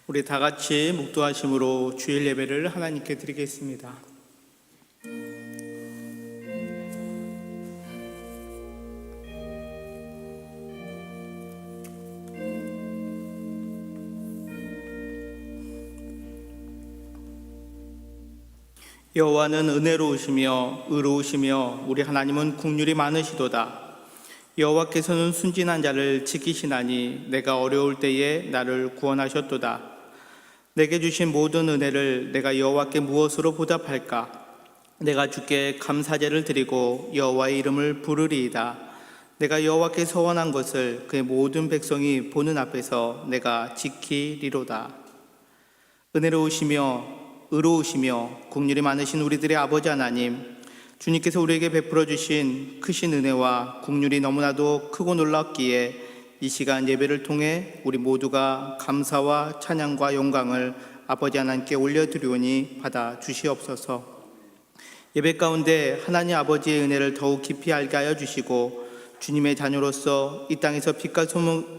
우리 다 같이 묵도하심으로 주일 예배를 하나님께 드리겠습니다. 여호와는 은혜로우시며 의로우시며 우리 하나님은 긍휼이 많으시도다. 여호와께서는 순진한 자를 지키시나니 내가 어려울 때에 나를 구원하셨도다. 내게 주신 모든 은혜를 내가 여호와께 무엇으로 보답할까? 내가 주께 감사제를 드리고 여호와의 이름을 부르리이다. 내가 여호와께 서원한 것을 그의 모든 백성이 보는 앞에서 내가 지키리로다. 은혜로우시며 의로우시며 긍휼이 많으신 우리들의 아버지 하나님, 주님께서 우리에게 베풀어 주신 크신 은혜와 긍휼이 너무나도 크고 놀랍기에 이 시간 예배를 통해 우리 모두가 감사와 찬양과 영광을 아버지 하나님께 올려드리오니 받아 주시옵소서. 예배 가운데 하나님 아버지의 은혜를 더욱 깊이 알게 하여 주시고 주님의 자녀로서 이 땅에서 빛과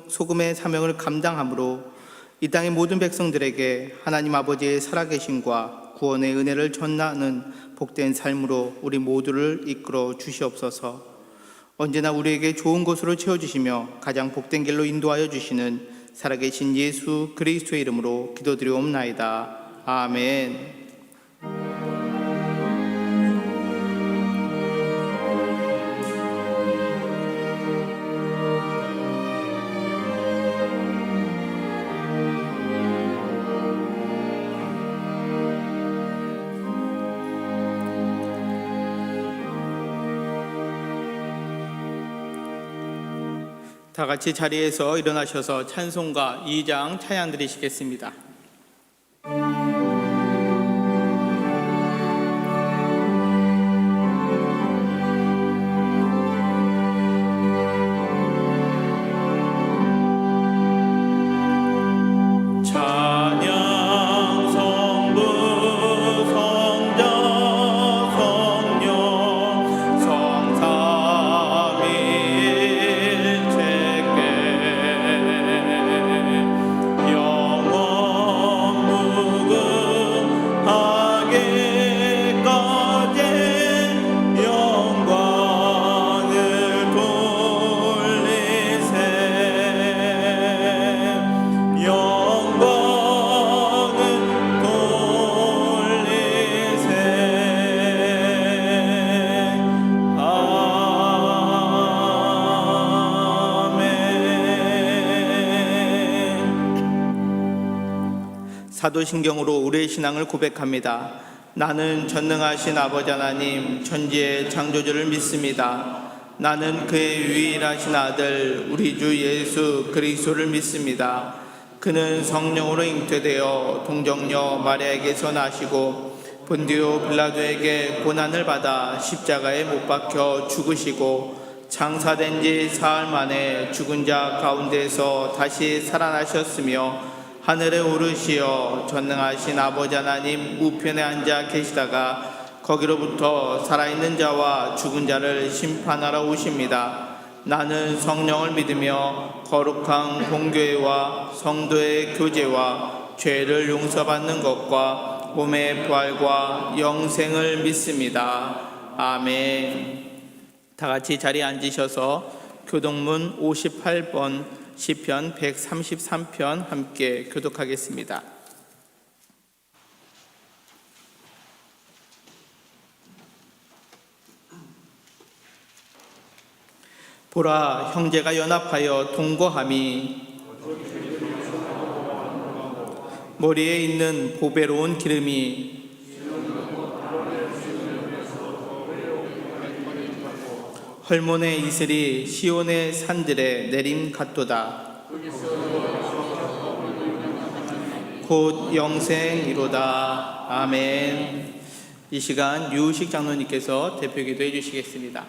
소금의 사명을 감당함으로 이 땅의 모든 백성들에게 하나님 아버지의 살아계심과 구원의 은혜를 전하는 복된 삶으로 우리 모두를 이끌어 주시옵소서. 언제나 우리에게 좋은 것으로 채워주시며 가장 복된 길로 인도하여 주시는 살아계신 예수 그리스도의 이름으로 기도드리옵나이다. 아멘. 다 같이 자리에서 일어나셔서 찬송가 2장 찬양 드리시겠습니다. 사도신경으로 우리의 신앙을 고백합니다. 나는 전능하신 아버지 하나님 천지의 창조주를 믿습니다. 나는 그의 유일하신 아들 우리 주 예수 그리스도를 믿습니다. 그는 성령으로 잉태되어 동정녀 마리아에게서 나시고 본디오 빌라도에게 고난을 받아 십자가에 못 박혀 죽으시고 장사된 지 사흘 만에 죽은 자 가운데서 다시 살아나셨으며 하늘에 오르시어 전능하신 아버지 하나님 우편에 앉아 계시다가 거기로부터 살아있는 자와 죽은 자를 심판하러 오십니다. 나는 성령을 믿으며 거룩한 공교회와 성도의 교제와 죄를 용서받는 것과 몸의 부활과 영생을 믿습니다. 아멘. 다 같이 자리에 앉으셔서 교동문 58번 시편 133편 함께 교독하겠습니다. 보라, 형제가 연합하여 동거함이 머리에 있는 보배로운 기름이 헐몬의 이슬이 시온의 산들에 내림 같도다. 곧 영생이로다. 아멘. 이 시간 유우식 장로님께서 대표 기도해 주시겠습니다.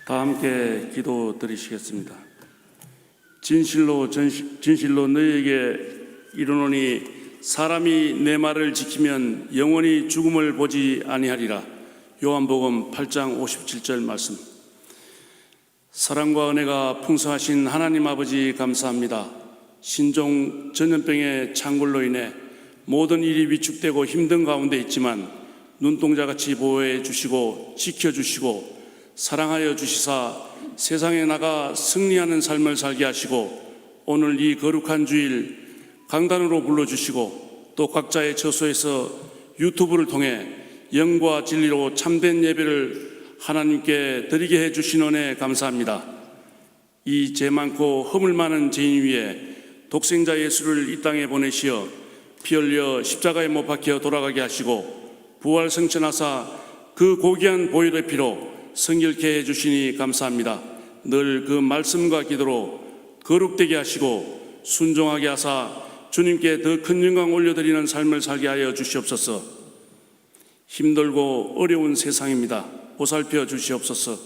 다 함께 기도 드리시겠습니다. 진실로 너희에게 이르노니 사람이 내 말을 지키면 영원히 죽음을 보지 아니하리라. 요한복음 8장 57절 말씀. 사랑과 은혜가 풍성하신 하나님 아버지 감사합니다. 신종 전염병의 창궐로 인해 모든 일이 위축되고 힘든 가운데 있지만 눈동자같이 보호해 주시고 지켜주시고 사랑하여 주시사 세상에 나가 승리하는 삶을 살게 하시고 오늘 이 거룩한 주일 강단으로 불러주시고 또 각자의 처소에서 유튜브를 통해 영과 진리로 참된 예배를 하나님께 드리게 해주신 은혜 감사합니다. 이 죄 많고 허물 많은 죄인 위에 독생자 예수를 이 땅에 보내시어 피 흘려 십자가에 못 박혀 돌아가게 하시고 부활 승천하사 그 고귀한 보혈의 피로 성결케 해주시니 감사합니다. 늘 그 말씀과 기도로 거룩되게 하시고 순종하게 하사 주님께 더 큰 영광 올려드리는 삶을 살게 하여 주시옵소서. 힘들고 어려운 세상입니다. 보살펴 주시옵소서.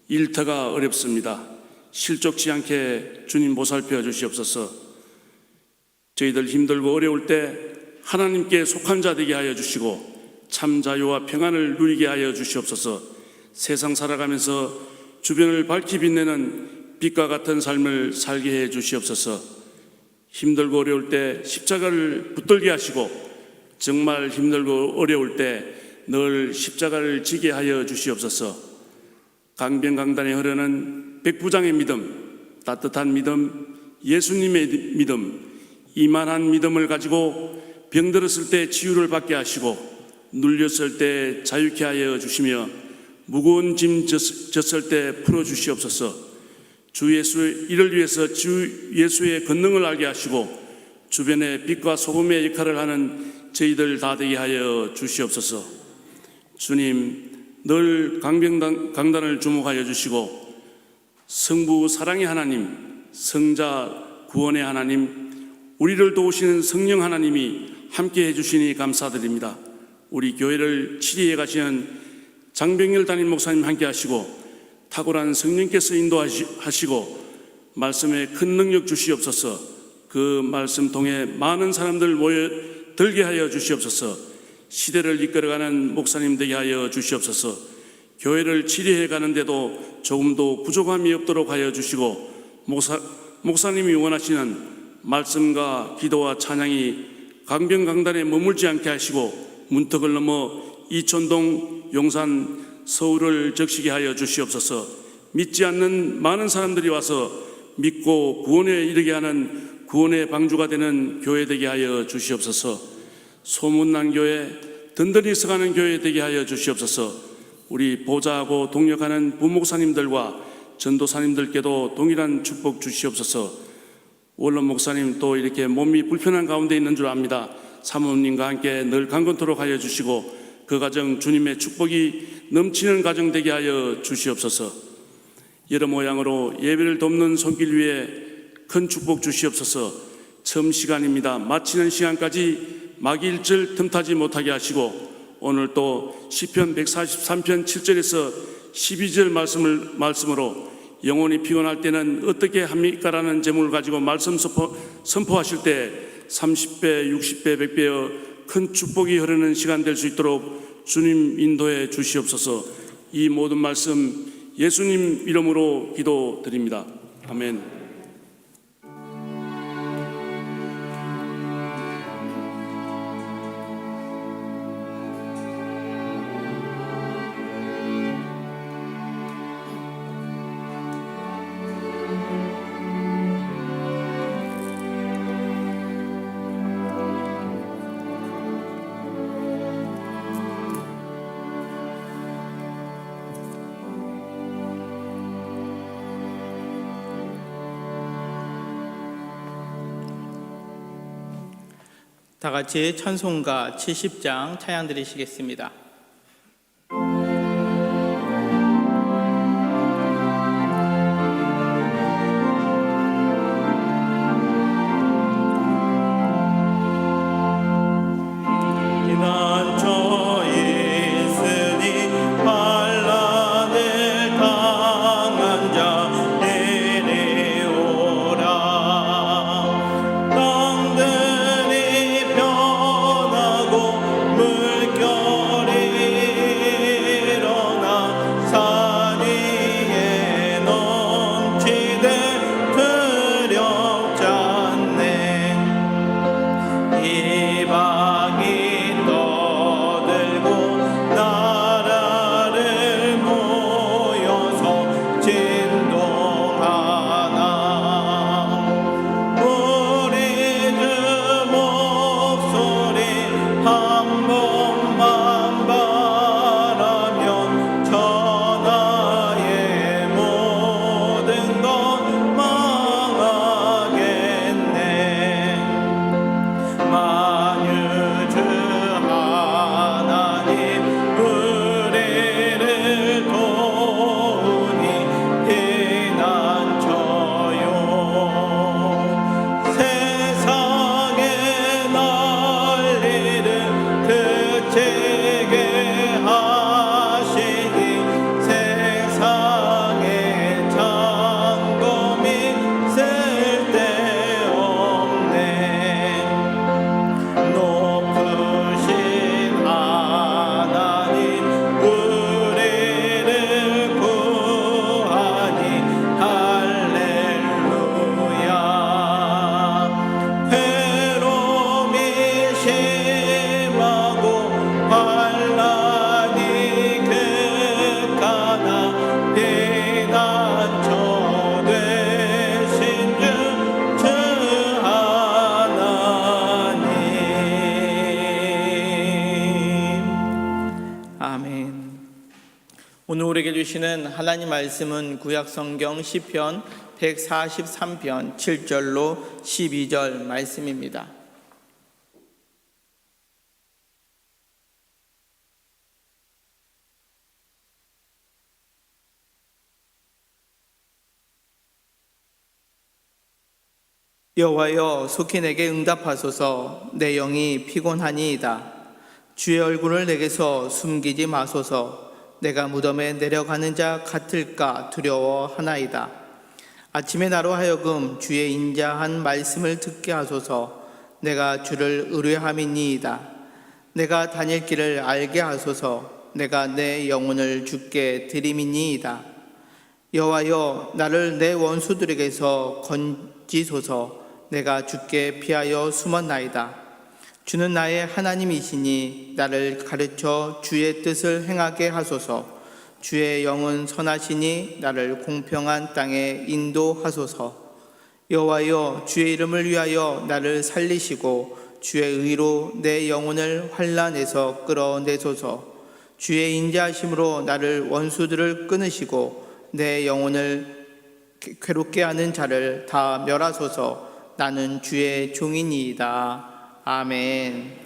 일터가 어렵습니다. 실족지 않게 주님 보살펴 주시옵소서. 저희들 힘들고 어려울 때 하나님께 속한 자 되게 하여 주시고 참 자유와 평안을 누리게 하여 주시옵소서. 세상 살아가면서 주변을 밝히 빛내는 빛과 같은 삶을 살게 해 주시옵소서. 힘들고 어려울 때 십자가를 붙들게 하시고 정말 힘들고 어려울 때 늘 십자가를 지게 하여 주시옵소서. 강변강단에 흐르는 백부장의 믿음, 따뜻한 믿음, 예수님의 믿음, 이만한 믿음을 가지고 병들었을 때 치유를 받게 하시고 눌렸을 때 자유케 하여 주시며 무거운 짐 졌을 때 풀어주시옵소서. 주 예수 이를 위해서 주 예수의 권능을 알게 하시고 주변에 빛과 소금의 역할을 하는 저희들 다 되게 하여 주시옵소서. 주님, 늘 강단을 주목하여 주시고 성부 사랑의 하나님, 성자 구원의 하나님, 우리를 도우시는 성령 하나님이 함께 해주시니 감사드립니다. 우리 교회를 치리해 가시는 장병열 담임 목사님 함께 하시고 탁월한 성령께서 인도하시고 말씀에 큰 능력 주시옵소서. 그 말씀 통해 많은 사람들 모여들게 하여 주시옵소서. 시대를 이끌어가는 목사님 되게 하여 주시옵소서. 교회를 치리해 가는데도 조금도 부족함이 없도록 하여 주시고 목사님이 원하시는 말씀과 기도와 찬양이 강변강단에 머물지 않게 하시고 문턱을 넘어 이촌동, 용산, 서울을 적시게 하여 주시옵소서. 믿지 않는 많은 사람들이 와서 믿고 구원에 이르게 하는 구원의 방주가 되는 교회 되게 하여 주시옵소서. 소문난 교회, 든든히 서가는 교회 되게 하여 주시옵소서. 우리 보좌하고 동역하는 부목사님들과 전도사님들께도 동일한 축복 주시옵소서. 원로 목사님 또 이렇게 몸이 불편한 가운데 있는 줄 압니다. 사모님과 함께 늘 강건토록 하여 주시고 그 가정 주님의 축복이 넘치는 가정 되게 하여 주시옵소서. 여러 모양으로 예배를 돕는 손길 위에 큰 축복 주시옵소서. 처음 시간입니다. 마치는 시간까지 막일절 틈타지 못하게 하시고 오늘 또 시편 143편 7절에서 12절 말씀으로 영혼이 피곤할 때는 어떻게 합니까? 라는 제목을 가지고 말씀 선포하실 때 30배, 60배, 100배여 큰 축복이 흐르는 시간 될 수 있도록 주님 인도해 주시옵소서. 이 모든 말씀 예수님 이름으로 기도드립니다. 아멘. 다 같이 찬송가 70장 찬양 드리시겠습니다. 물결이 우리에게 주시는 하나님 말씀은 구약성경 시편 143편 7절로 12절 말씀입니다. 여호와여, 속히 내게 응답하소서. 내 영이 피곤하니이다. 주의 얼굴을 내게서 숨기지 마소서. 내가 무덤에 내려가는 자 같을까 두려워하나이다. 아침에 나로 하여금 주의 인자한 말씀을 듣게 하소서. 내가 주를 의뢰함이니이다. 내가 다닐 길을 알게 하소서. 내가 내 영혼을 주께 드림이니이다. 여호와여, 나를 내 원수들에게서 건지소서. 내가 주께 피하여 숨었나이다. 주는 나의 하나님이시니 나를 가르쳐 주의 뜻을 행하게 하소서. 주의 영은 선하시니 나를 공평한 땅에 인도하소서. 여호와여, 주의 이름을 위하여 나를 살리시고 주의 의로 내 영혼을 환난에서 끌어내소서. 주의 인자하심으로 나를 원수들을 끊으시고 내 영혼을 괴롭게 하는 자를 다 멸하소서. 나는 주의 종이니이다. 아멘.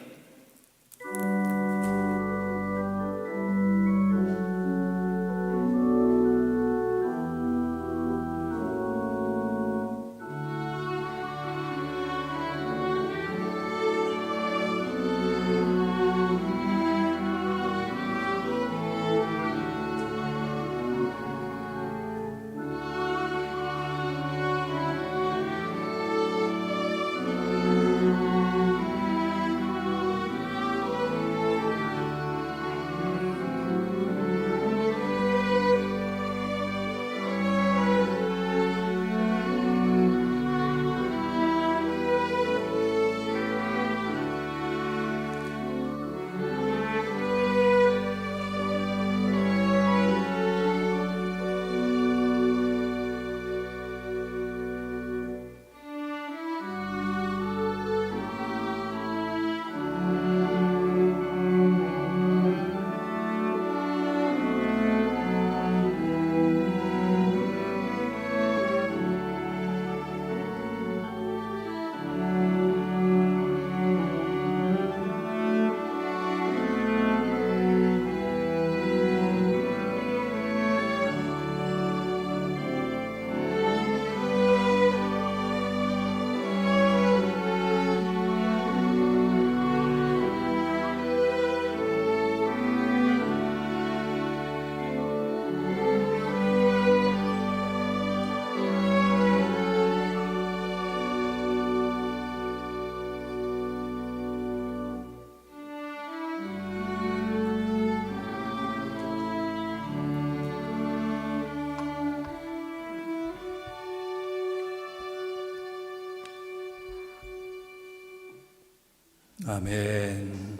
아멘.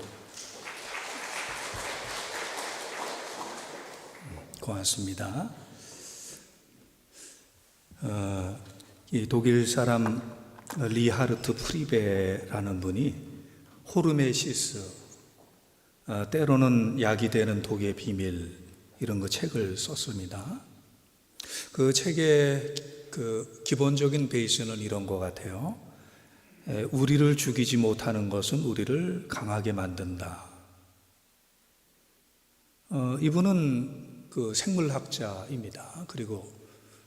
고맙습니다. 이 독일 사람 리하르트 프리베라는 분이 호르메시스, 때로는 약이 되는 독의 비밀, 이런 거 책을 썼습니다. 그 책의 그 기본적인 베이스는 이런 것 같아요. 우리를 죽이지 못하는 것은 우리를 강하게 만든다. 이분은 그 생물학자입니다. 그리고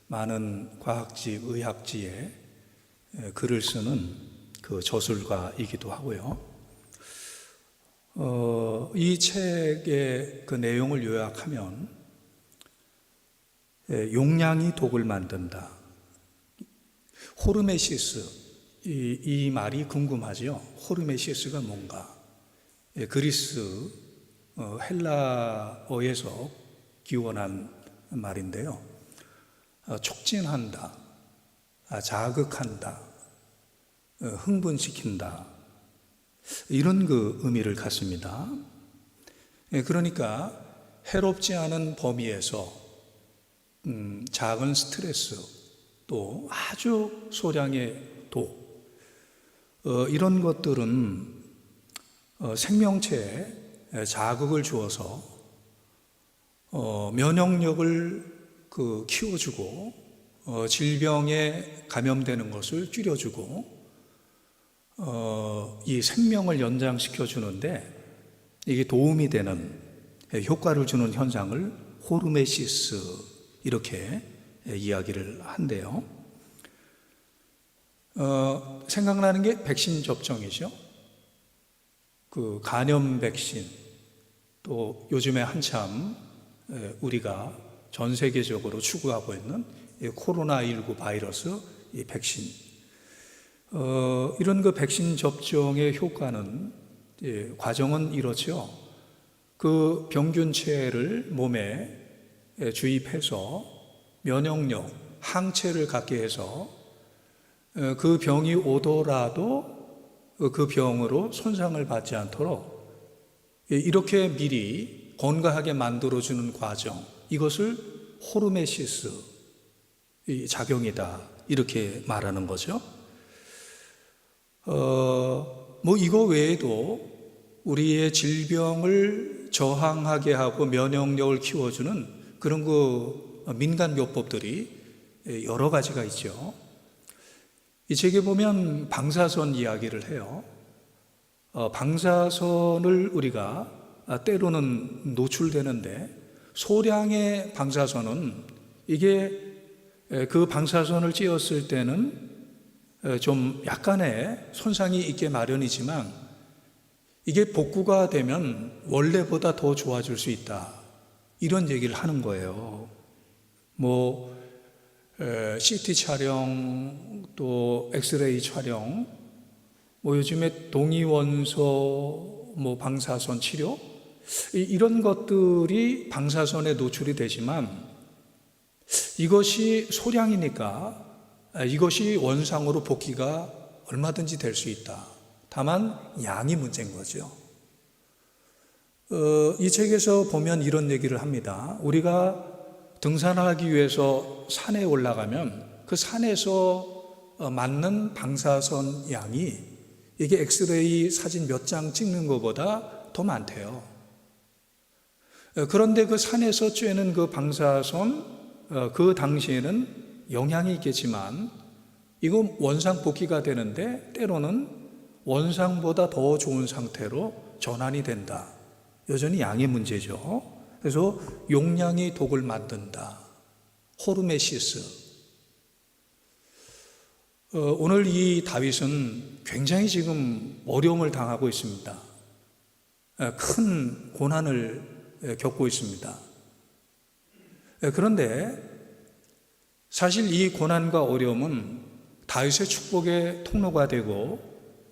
많은 과학지, 의학지에 글을 쓰는 그 저술가이기도 하고요. 이 책의 그 내용을 요약하면 용량이 독을 만든다. 호르메시스, 이 말이 궁금하죠. 호르메시스가 뭔가? 그리스 헬라어에서 기원한 말인데요. 촉진한다, 자극한다, 흥분시킨다, 이런 그 의미를 갖습니다. 그러니까 해롭지 않은 범위에서 작은 스트레스, 또 아주 소량의 독, 이런 것들은 생명체에 자극을 주어서 면역력을 키워주고 질병에 감염되는 것을 줄여주고 이 생명을 연장시켜 주는데 이게 도움이 되는 효과를 주는 현상을 호르메시스 이렇게 이야기를 한대요. 생각나는 게 백신 접종이죠. 그 간염 백신, 또 요즘에 한참 우리가 전 세계적으로 추구하고 있는 코로나19 바이러스 이 백신, 이런 그 백신 접종의 효과는 과정은 이렇죠. 그 병균체를 몸에 주입해서 면역력, 항체를 갖게 해서 그 병이 오더라도 그 병으로 손상을 받지 않도록 이렇게 미리 건강하게 만들어주는 과정, 이것을 호르메시스 작용이다 이렇게 말하는 거죠. 이거 외에도 우리의 질병을 저항하게 하고 면역력을 키워주는 그런 그 민간요법들이 여러 가지가 있죠. 이 책에 보면 방사선 이야기를 해요. 방사선을 우리가 때로는 노출되는데 소량의 방사선은 이게 그 방사선을 찧었을 때는 좀 약간의 손상이 있게 마련이지만 이게 복구가 되면 원래보다 더 좋아질 수 있다. 이런 얘기를 하는 거예요. CT 촬영, 또 엑스레이 촬영, 요즘에 동위원소, 방사선 치료, 이런 것들이 방사선에 노출이 되지만 이것이 소량이니까 이것이 원상으로 복귀가 얼마든지 될 수 있다. 다만 양이 문제인 거죠. 이 책에서 보면 이런 얘기를 합니다. 우리가 등산하기 위해서 산에 올라가면 그 산에서 맞는 방사선 양이 이게 엑스레이 사진 몇 장 찍는 것보다 더 많대요. 그런데 그 산에서 쬐는 그 방사선 그 당시에는 영향이 있겠지만 이거 원상 복귀가 되는데 때로는 원상보다 더 좋은 상태로 전환이 된다. 여전히 양의 문제죠. 그래서 용량이 독을 만든다. 호르메시스. 오늘 이 다윗은 굉장히 지금 어려움을 당하고 있습니다. 큰 고난을 겪고 있습니다. 그런데 사실 이 고난과 어려움은 다윗의 축복의 통로가 되고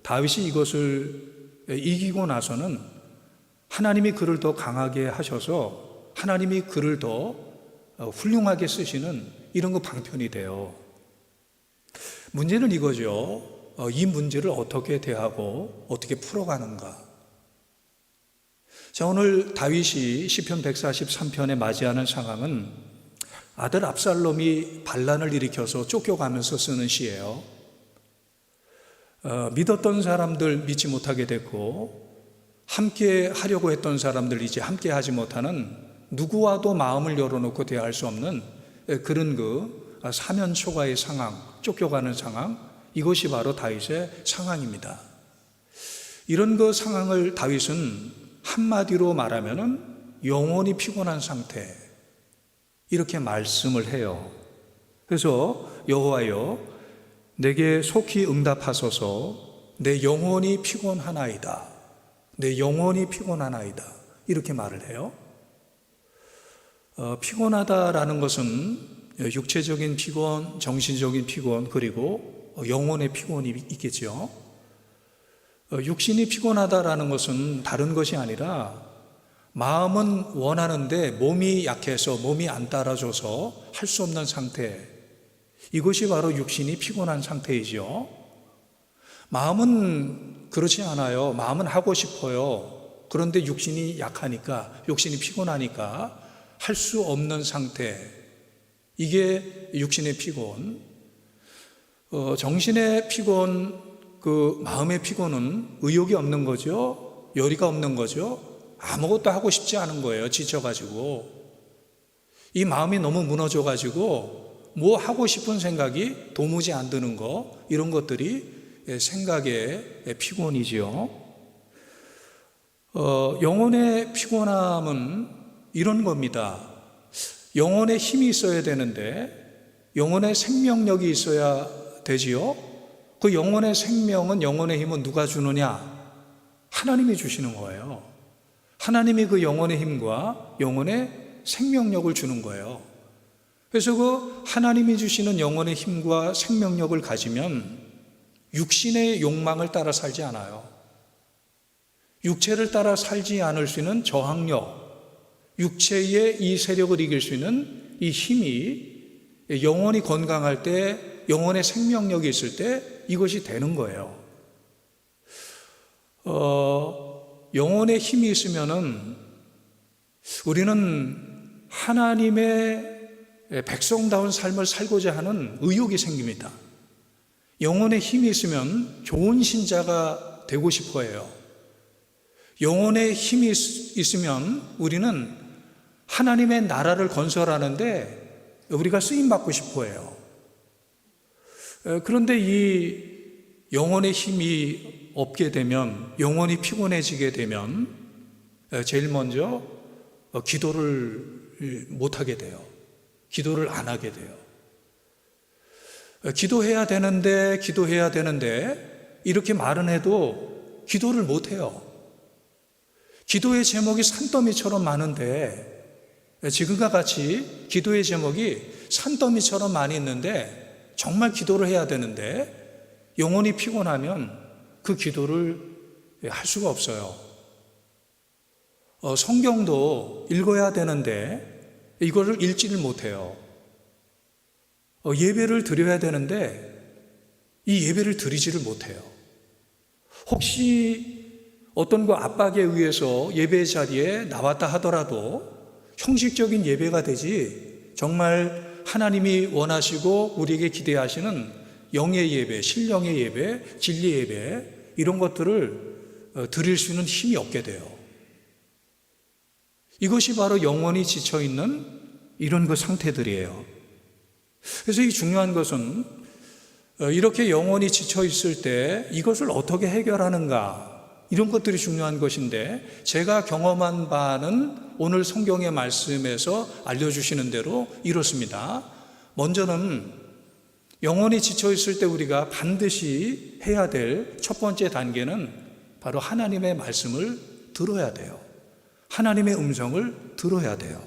다윗이 이것을 이기고 나서는 하나님이 그를 더 강하게 하셔서 하나님이 그를 더 훌륭하게 쓰시는 이런 거 방편이 돼요. 문제는 이거죠. 이 문제를 어떻게 대하고 어떻게 풀어가는가. 자, 오늘 다윗이 시편 143편에 맞이하는 상황은 아들 압살롬이 반란을 일으켜서 쫓겨가면서 쓰는 시예요. 믿었던 사람들 믿지 못하게 됐고 함께 하려고 했던 사람들 이제 함께 하지 못하는 누구와도 마음을 열어놓고 대할 수 없는 그런 그 사면초가의 상황, 쫓겨가는 상황, 이것이 바로 다윗의 상황입니다. 이런 그 상황을 다윗은 한마디로 말하면은 영원히 피곤한 상태, 이렇게 말씀을 해요. 그래서 여호와여 내게 속히 응답하소서. 내 영혼이 피곤하나이다. 내 영혼이 피곤하나이다. 이렇게 말을 해요. 피곤하다라는 것은 육체적인 피곤, 정신적인 피곤, 그리고 영혼의 피곤이 있겠죠. 육신이 피곤하다라는 것은 다른 것이 아니라 마음은 원하는데 몸이 약해서 몸이 안 따라줘서 할 수 없는 상태, 이것이 바로 육신이 피곤한 상태이죠. 마음은 그렇지 않아요. 마음은 하고 싶어요. 그런데 육신이 약하니까, 육신이 피곤하니까 할 수 없는 상태, 이게 육신의 피곤. 정신의 피곤, 그 마음의 피곤은 의욕이 없는 거죠. 열의가 없는 거죠. 아무것도 하고 싶지 않은 거예요. 지쳐가지고. 이 마음이 너무 무너져가지고 뭐 하고 싶은 생각이 도무지 안 드는 거, 이런 것들이 생각의 피곤이지요. 영혼의 피곤함은 이런 겁니다. 영혼의 힘이 있어야 되는데 영혼의 생명력이 있어야 되지요. 그 영혼의 생명은, 영혼의 힘은 누가 주느냐? 하나님이 주시는 거예요. 하나님이 그 영혼의 힘과 영혼의 생명력을 주는 거예요. 그래서 그 하나님이 주시는 영혼의 힘과 생명력을 가지면 육신의 욕망을 따라 살지 않아요. 육체를 따라 살지 않을 수 있는 저항력, 육체의 이 세력을 이길 수 있는 이 힘이 영혼이 건강할 때, 영혼의 생명력이 있을 때 이것이 되는 거예요. 영혼의 힘이 있으면은 우리는 하나님의 백성다운 삶을 살고자 하는 의욕이 생깁니다. 영혼의 힘이 있으면 좋은 신자가 되고 싶어 해요. 영혼의 힘이 있으면 우리는 하나님의 나라를 건설하는데 우리가 쓰임받고 싶어 해요. 그런데 이 영혼의 힘이 없게 되면, 영혼이 피곤해지게 되면 제일 먼저 기도를 못하게 돼요. 기도를 안 하게 돼요. 기도해야 되는데 이렇게 말은 해도 기도를 못해요. 기도의 제목이 산더미처럼 많은데, 지금과 같이 기도의 제목이 산더미처럼 많이 있는데 정말 기도를 해야 되는데 영혼이 피곤하면 그 기도를 할 수가 없어요. 성경도 읽어야 되는데 이거를 읽지를 못해요. 예배를 드려야 되는데 이 예배를 드리지를 못해요. 혹시 어떤 그 압박에 의해서 예배 자리에 나왔다 하더라도 형식적인 예배가 되지, 정말 하나님이 원하시고 우리에게 기대하시는 영의 예배, 신령의 예배, 진리 예배, 이런 것들을 드릴 수 있는 힘이 없게 돼요. 이것이 바로 영혼이 지쳐있는 이런 그 상태들이에요. 그래서 이 중요한 것은 이렇게 영혼이 지쳐있을 때 이것을 어떻게 해결하는가, 이런 것들이 중요한 것인데, 제가 경험한 바는 오늘 성경의 말씀에서 알려주시는 대로 이렇습니다. 먼저는 영혼이 지쳐있을 때 우리가 반드시 해야 될 첫 번째 단계는 바로 하나님의 말씀을 들어야 돼요. 하나님의 음성을 들어야 돼요.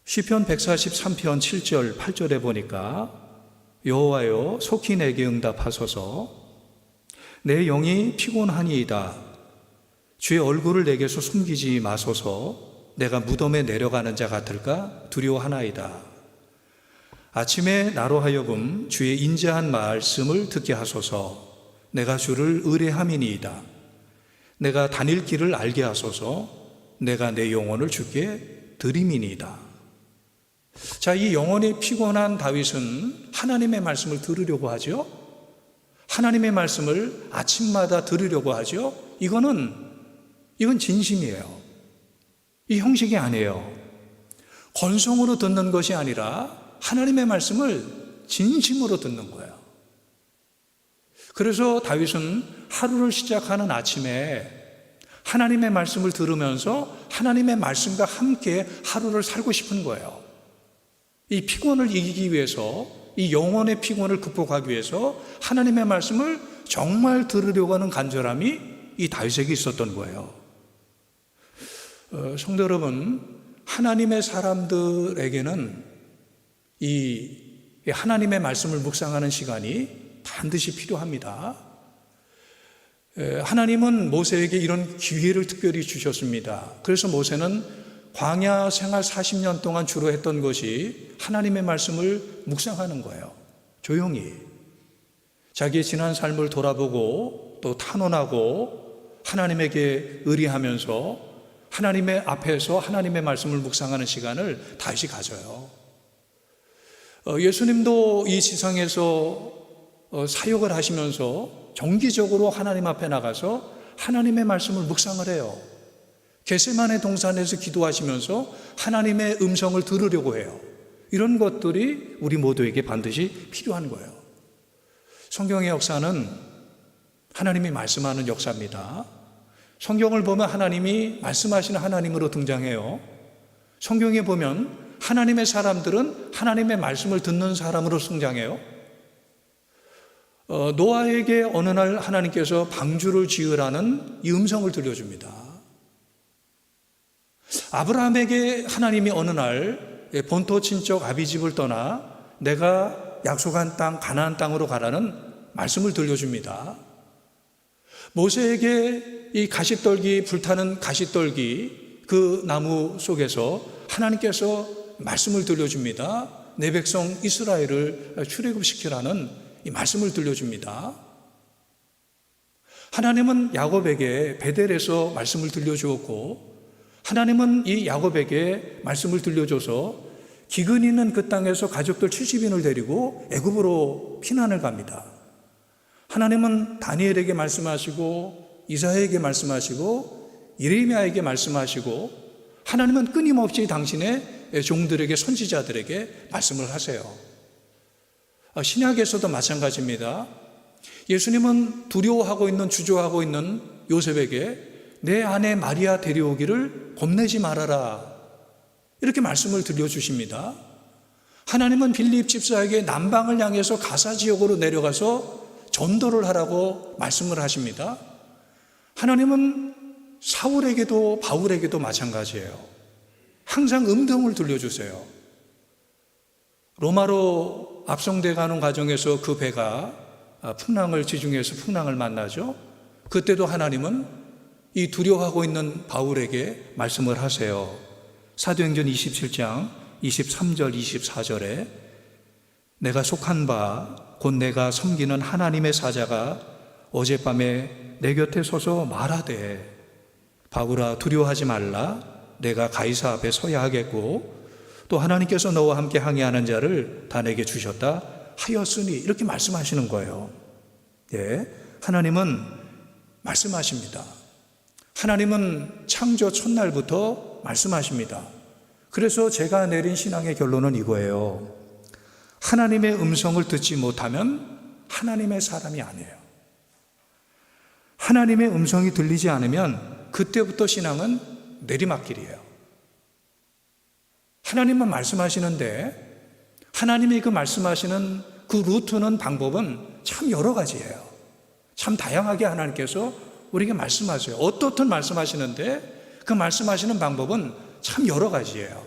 시편 143편 7절 8절에 보니까 여호와여 속히 내게 응답하소서, 내 영이 피곤하니이다. 주의 얼굴을 내게서 숨기지 마소서. 내가 무덤에 내려가는 자 같을까 두려워하나이다. 아침에 나로 하여금 주의 인자한 말씀을 듣게 하소서. 내가 주를 의뢰함이니이다. 내가 다닐 길을 알게 하소서. 내가 내 영혼을 주께 드림이니이다. 자, 이 영혼이 피곤한 다윗은 하나님의 말씀을 들으려고 하죠. 하나님의 말씀을 아침마다 들으려고 하죠. 이건 진심이에요. 이 형식이 아니에요. 건성으로 듣는 것이 아니라 하나님의 말씀을 진심으로 듣는 거예요. 그래서 다윗은 하루를 시작하는 아침에 하나님의 말씀을 들으면서 하나님의 말씀과 함께 하루를 살고 싶은 거예요. 이 피곤을 이기기 위해서, 이 영혼의 피곤을 극복하기 위해서 하나님의 말씀을 정말 들으려고 하는 간절함이 이 다윗에게 있었던 거예요. 성도 여러분, 하나님의 사람들에게는 이 하나님의 말씀을 묵상하는 시간이 반드시 필요합니다. 하나님은 모세에게 이런 기회를 특별히 주셨습니다. 그래서 모세는 광야 생활 40년 동안 주로 했던 것이 하나님의 말씀을 묵상하는 거예요. 조용히 자기의 지난 삶을 돌아보고 또 탄원하고 하나님에게 의뢰하면서 하나님의 앞에서 하나님의 말씀을 묵상하는 시간을 다시 가져요. 예수님도 이 지상에서 사역을 하시면서 정기적으로 하나님 앞에 나가서 하나님의 말씀을 묵상을 해요. 겟세마네 동산에서 기도하시면서 하나님의 음성을 들으려고 해요. 이런 것들이 우리 모두에게 반드시 필요한 거예요. 성경의 역사는 하나님이 말씀하는 역사입니다. 성경을 보면 하나님이 말씀하시는 하나님으로 등장해요. 성경에 보면 하나님의 사람들은 하나님의 말씀을 듣는 사람으로 등장해요. 노아에게 어느 날 하나님께서 방주를 지으라는 이 음성을 들려줍니다. 아브라함에게 하나님이 어느 날 본토 친척 아비집을 떠나 내가 약속한 땅 가나안 땅으로 가라는 말씀을 들려줍니다. 모세에게 이 가시떨기, 불타는 가시떨기 그 나무 속에서 하나님께서 말씀을 들려줍니다. 내 백성 이스라엘을 출애굽시키라는 이 말씀을 들려줍니다. 하나님은 야곱에게 베델에서 말씀을 들려주었고, 하나님은 이 야곱에게 말씀을 들려줘서 기근 있는 그 땅에서 가족들 70인을 데리고 애굽으로 피난을 갑니다. 하나님은 다니엘에게 말씀하시고 이사야에게 말씀하시고 예레미야에게 말씀하시고, 하나님은 끊임없이 당신의 종들에게, 선지자들에게 말씀을 하세요. 신약에서도 마찬가지입니다. 예수님은 두려워하고 있는, 주저하고 있는 요셉에게 내 아내 마리아 데려오기를 겁내지 말아라, 이렇게 말씀을 들려주십니다. 하나님은 빌립 집사에게 남방을 향해서 가사 지역으로 내려가서 전도를 하라고 말씀을 하십니다. 하나님은 사울에게도 바울에게도 마찬가지예요. 항상 음성을 들려주세요. 로마로 압송돼 가는 과정에서 그 배가 풍랑을 지중해서 풍랑을 만나죠. 그때도 하나님은 이 두려워하고 있는 바울에게 말씀을 하세요. 사도행전 27장 23절 24절에 내가 속한 바 곧 내가 섬기는 하나님의 사자가 어젯밤에 내 곁에 서서 말하되 바울아 두려워하지 말라, 내가 가이사 앞에 서야 하겠고 또 하나님께서 너와 함께 항해하는 자를 다 내게 주셨다 하였으니, 이렇게 말씀하시는 거예요. 예, 하나님은 말씀하십니다. 하나님은 창조 첫날부터 말씀하십니다. 그래서 제가 내린 신앙의 결론은 이거예요. 하나님의 음성을 듣지 못하면 하나님의 사람이 아니에요. 하나님의 음성이 들리지 않으면 그때부터 신앙은 내리막길이에요. 하나님은 말씀하시는데 하나님이 그 말씀하시는 그 루트는, 방법은 참 여러 가지예요. 참 다양하게 하나님께서 우리에게 말씀하세요. 어떻든 말씀하시는데 그 말씀하시는 방법은 참 여러 가지예요.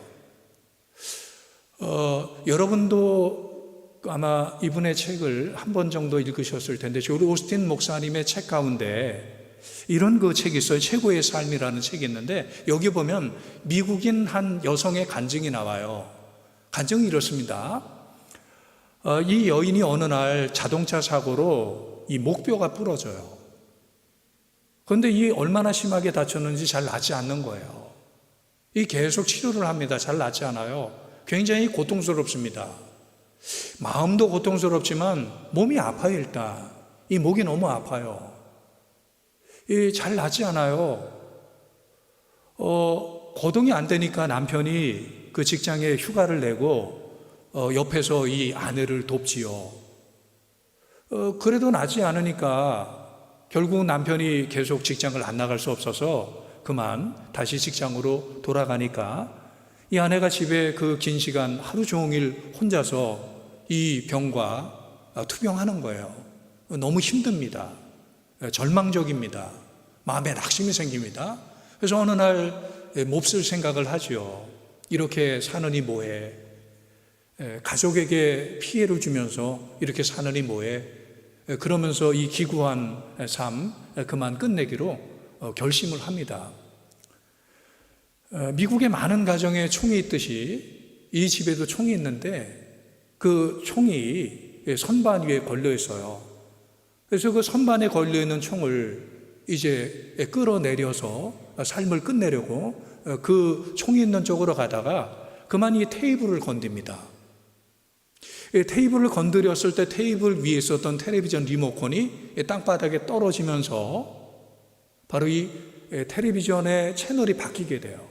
여러분도 아마 이분의 책을 한 번 정도 읽으셨을 텐데, 조리 오스틴 목사님의 책 가운데 이런 그 책이 있어요. 최고의 삶이라는 책이 있는데, 여기 보면 미국인 한 여성의 간증이 나와요. 간증이 이렇습니다. 이 여인이 어느 날 자동차 사고로 이 목뼈가 부러져요. 그런데 이 얼마나 심하게 다쳤는지 잘 낫지 않는 거예요. 이 계속 치료를 합니다. 잘 낫지 않아요. 굉장히 고통스럽습니다. 마음도 고통스럽지만 몸이 아파요. 일단 이 목이 너무 아파요. 잘 낫지 않아요. 거동이 안 되니까 남편이 그 직장에 휴가를 내고 옆에서 이 아내를 돕지요. 그래도 낫지 않으니까 결국 남편이 계속 직장을 안 나갈 수 없어서 그만 다시 직장으로 돌아가니까 이 아내가 집에 그 긴 시간 하루 종일 혼자서 이 병과 투병하는 거예요. 너무 힘듭니다. 절망적입니다. 마음에 낙심이 생깁니다. 그래서 어느 날 몹쓸 생각을 하죠. 이렇게 사느니 뭐해. 가족에게 피해를 주면서 이렇게 사느니 뭐해. 그러면서 이 기구한 삶 그만 끝내기로 결심을 합니다. 미국의 많은 가정에 총이 있듯이 이 집에도 총이 있는데 그 총이 선반 위에 걸려 있어요. 그래서 그 선반에 걸려 있는 총을 이제 끌어내려서 삶을 끝내려고 그 총이 있는 쪽으로 가다가 그만 이 테이블을 건듭니다. 테이블을 건드렸을 때 테이블 위에 있었던 텔레비전 리모컨이 땅바닥에 떨어지면서 바로 이 텔레비전의 채널이 바뀌게 돼요.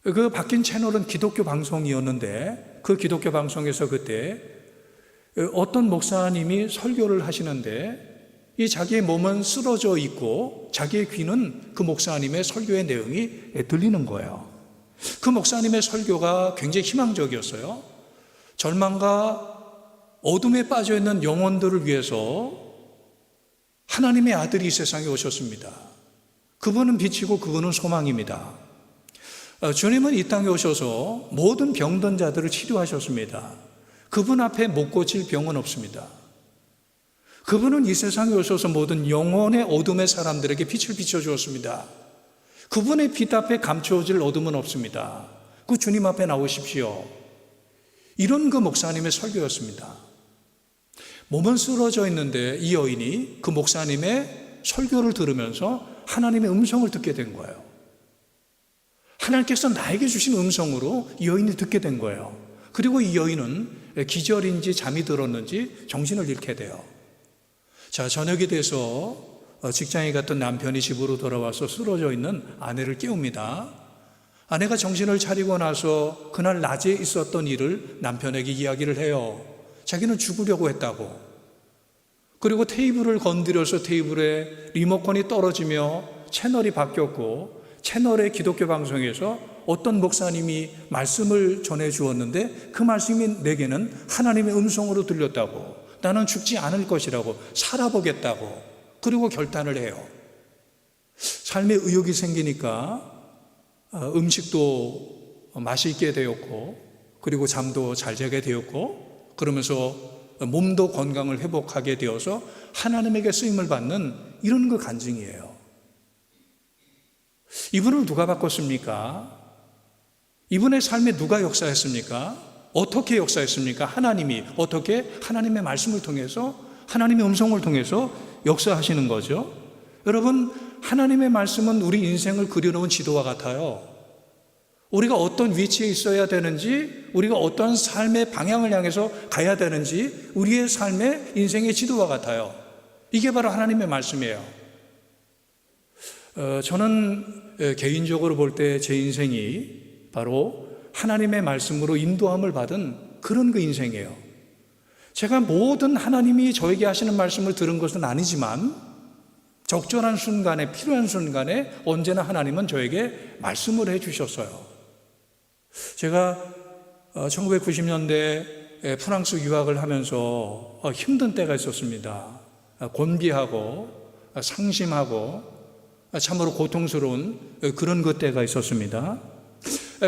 그 바뀐 채널은 기독교 방송이었는데 그 기독교 방송에서 그때 어떤 목사님이 설교를 하시는데 이 자기의 몸은 쓰러져 있고 자기의 귀는 그 목사님의 설교의 내용이 들리는 거예요. 그 목사님의 설교가 굉장히 희망적이었어요. 절망과 어둠에 빠져 있는 영혼들을 위해서 하나님의 아들이 이 세상에 오셨습니다. 그분은 빛이고 그분은 소망입니다. 주님은 이 땅에 오셔서 모든 병든 자들을 치료하셨습니다. 그분 앞에 못 고칠 병은 없습니다. 그분은 이 세상에 오셔서 모든 영혼의 어둠의 사람들에게 빛을 비춰주었습니다. 그분의 빛 앞에 감추어질 어둠은 없습니다. 그 주님 앞에 나오십시오. 이런 그 목사님의 설교였습니다. 몸은 쓰러져 있는데 이 여인이 그 목사님의 설교를 들으면서 하나님의 음성을 듣게 된 거예요. 하나님께서 나에게 주신 음성으로 이 여인이 듣게 된 거예요. 그리고 이 여인은 기절인지 잠이 들었는지 정신을 잃게 돼요. 자, 저녁이 돼서 직장에 갔던 남편이 집으로 돌아와서 쓰러져 있는 아내를 깨웁니다. 아내가 정신을 차리고 나서 그날 낮에 있었던 일을 남편에게 이야기를 해요. 자기는 죽으려고 했다고. 그리고 테이블을 건드려서 테이블에 리모컨이 떨어지며 채널이 바뀌었고 채널의 기독교 방송에서 어떤 목사님이 말씀을 전해 주었는데 그 말씀이 내게는 하나님의 음성으로 들렸다고. 나는 죽지 않을 것이라고, 살아보겠다고. 그리고 결단을 해요. 삶에 의욕이 생기니까 음식도 맛있게 되었고 그리고 잠도 잘 자게 되었고 그러면서 몸도 건강을 회복하게 되어서 하나님에게 쓰임을 받는 이런 그 간증이에요. 이분을 누가 바꿨습니까? 이분의 삶에 누가 역사했습니까? 어떻게 역사했습니까? 하나님이. 어떻게? 하나님의 말씀을 통해서, 하나님의 음성을 통해서 역사하시는 거죠. 여러분, 하나님의 말씀은 우리 인생을 그려놓은 지도와 같아요. 우리가 어떤 위치에 있어야 되는지, 우리가 어떤 삶의 방향을 향해서 가야 되는지 우리의 삶의 인생의 지도와 같아요. 이게 바로 하나님의 말씀이에요. 저는 개인적으로 볼 때 제 인생이 바로 하나님의 말씀으로 인도함을 받은 그런 그 인생이에요. 제가 모든 하나님이 저에게 하시는 말씀을 들은 것은 아니지만 적절한 순간에, 필요한 순간에 언제나 하나님은 저에게 말씀을 해주셨어요. 제가 1990년대 프랑스 유학을 하면서 힘든 때가 있었습니다. 곤비하고 상심하고 참으로 고통스러운 그런 그 때가 있었습니다.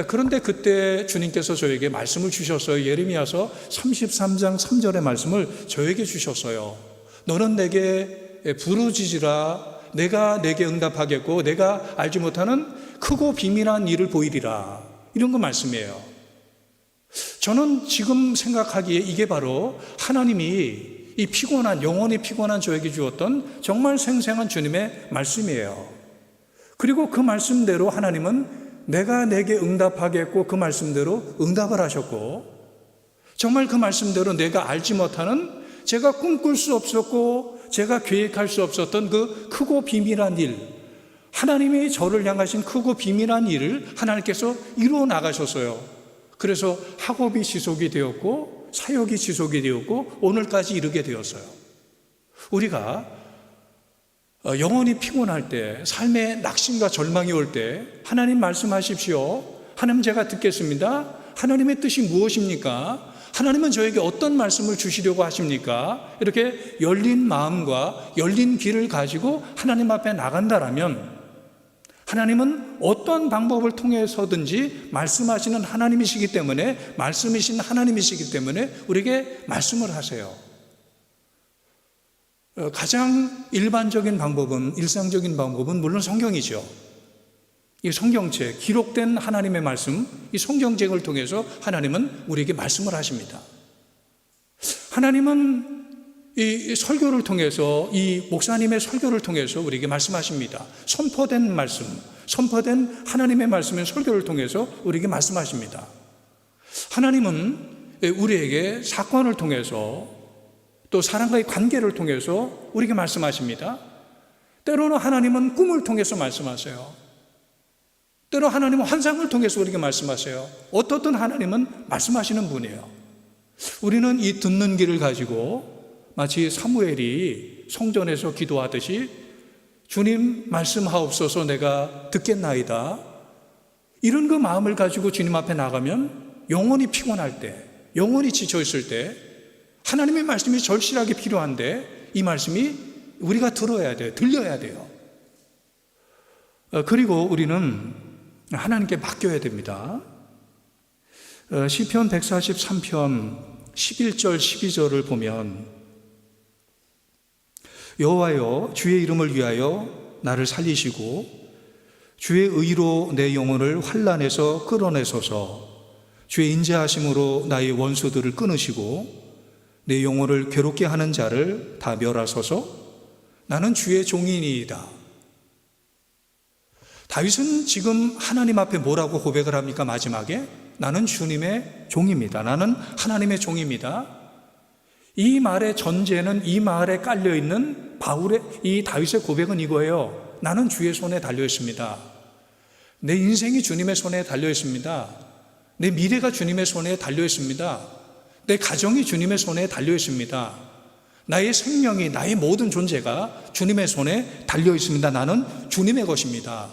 그런데 그때 주님께서 저에게 말씀을 주셨어요. 예레미야서 33장 3절의 말씀을 저에게 주셨어요. 너는 내게 부르짖으라. 내가 내게 응답하겠고 내가 알지 못하는 크고 비밀한 일을 보이리라. 이런 거 말씀이에요. 저는 지금 생각하기에 이게 바로 하나님이 이 피곤한, 영원히 피곤한 저에게 주었던 정말 생생한 주님의 말씀이에요. 그리고 그 말씀대로 하나님은 내가 내게 응답하겠고 그 말씀대로 응답을 하셨고 정말 그 말씀대로 내가 알지 못하는 제가 꿈꿀 수 없었고 제가 계획할 수 없었던 그 크고 비밀한 일, 하나님이 저를 향하신 크고 비밀한 일을 하나님께서 이루어 나가셨어요. 그래서 학업이 지속이 되었고 사역이 지속이 되었고 오늘까지 이르게 되었어요. 우리가 영혼이 피곤할 때, 삶에 낙심과 절망이 올 때 하나님 말씀하십시오. 하나님 제가 듣겠습니다. 하나님의 뜻이 무엇입니까? 하나님은 저에게 어떤 말씀을 주시려고 하십니까? 이렇게 열린 마음과 열린 귀를 가지고 하나님 앞에 나간다라면 하나님은 어떤 방법을 통해서든지 말씀하시는 하나님이시기 때문에, 말씀이신 하나님이시기 때문에 우리에게 말씀을 하세요. 가장 일반적인 방법은, 일상적인 방법은 물론 성경이죠. 이 성경책, 기록된 하나님의 말씀, 이 성경책을 통해서 하나님은 우리에게 말씀을 하십니다. 하나님은 이 설교를 통해서, 이 목사님의 설교를 통해서 우리에게 말씀하십니다. 선포된 말씀, 선포된 하나님의 말씀의 설교를 통해서 우리에게 말씀하십니다. 하나님은 우리에게 사건을 통해서 또 사람과의 관계를 통해서 우리에게 말씀하십니다. 때로는 하나님은 꿈을 통해서 말씀하세요. 때로 하나님은 환상을 통해서 우리에게 말씀하세요. 어떻든 하나님은 말씀하시는 분이에요. 우리는 이 듣는 귀를 가지고 마치 사무엘이 성전에서 기도하듯이 주님 말씀하옵소서 내가 듣겠나이다. 이런 그 마음을 가지고 주님 앞에 나가면 영원히 피곤할 때, 영원히 지쳐있을 때 하나님의 말씀이 절실하게 필요한데 이 말씀이 우리가 들어야 돼요. 들려야 돼요. 그리고 우리는 하나님께 맡겨야 됩니다. 시편 143편 11절 12절을 보면 여호와여 주의 이름을 위하여 나를 살리시고 주의 의로 내 영혼을 환난에서 끌어내소서. 주의 인자하심으로 나의 원수들을 끊으시고 내 영혼을 괴롭게 하는 자를 다 멸하소서. 나는 주의 종이니이다. 다윗은 지금 하나님 앞에 뭐라고 고백을 합니까? 마지막에 나는 주님의 종입니다. 나는 하나님의 종입니다. 이 말의 전제는 이 말에 깔려있는 바울의 이 다윗의 고백은 이거예요. 나는 주의 손에 달려 있습니다. 내 인생이 주님의 손에 달려 있습니다. 내 미래가 주님의 손에 달려 있습니다. 내 가정이 주님의 손에 달려 있습니다. 나의 생명이, 나의 모든 존재가 주님의 손에 달려 있습니다. 나는 주님의 것입니다.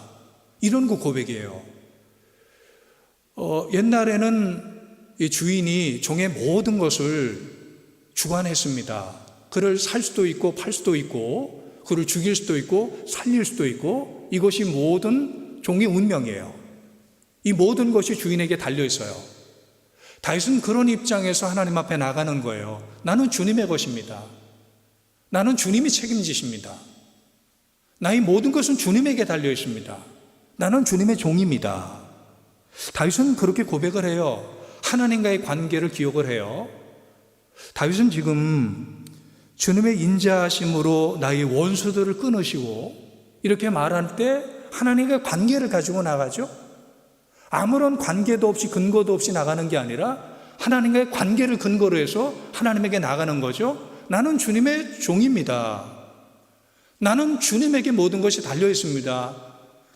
이런 그 고백이에요. 옛날에는 이 주인이 종의 모든 것을 주관했습니다. 그를 살 수도 있고 팔 수도 있고 그를 죽일 수도 있고 살릴 수도 있고 이것이 모든 종의 운명이에요. 이 모든 것이 주인에게 달려 있어요. 다윗은 그런 입장에서 하나님 앞에 나가는 거예요. 나는 주님의 것입니다. 나는 주님이 책임지십니다. 나의 모든 것은 주님에게 달려 있습니다. 나는 주님의 종입니다. 다윗은 그렇게 고백을 해요. 하나님과의 관계를 기억을 해요. 다윗은 지금 주님의 인자하심으로 나의 원수들을 끊으시고 이렇게 말할 때 하나님과의 관계를 가지고 나가죠. 아무런 관계도 없이 근거도 없이 나가는 게 아니라 하나님과의 관계를 근거로 해서 하나님에게 나가는 거죠. 나는 주님의 종입니다. 나는 주님에게 모든 것이 달려 있습니다.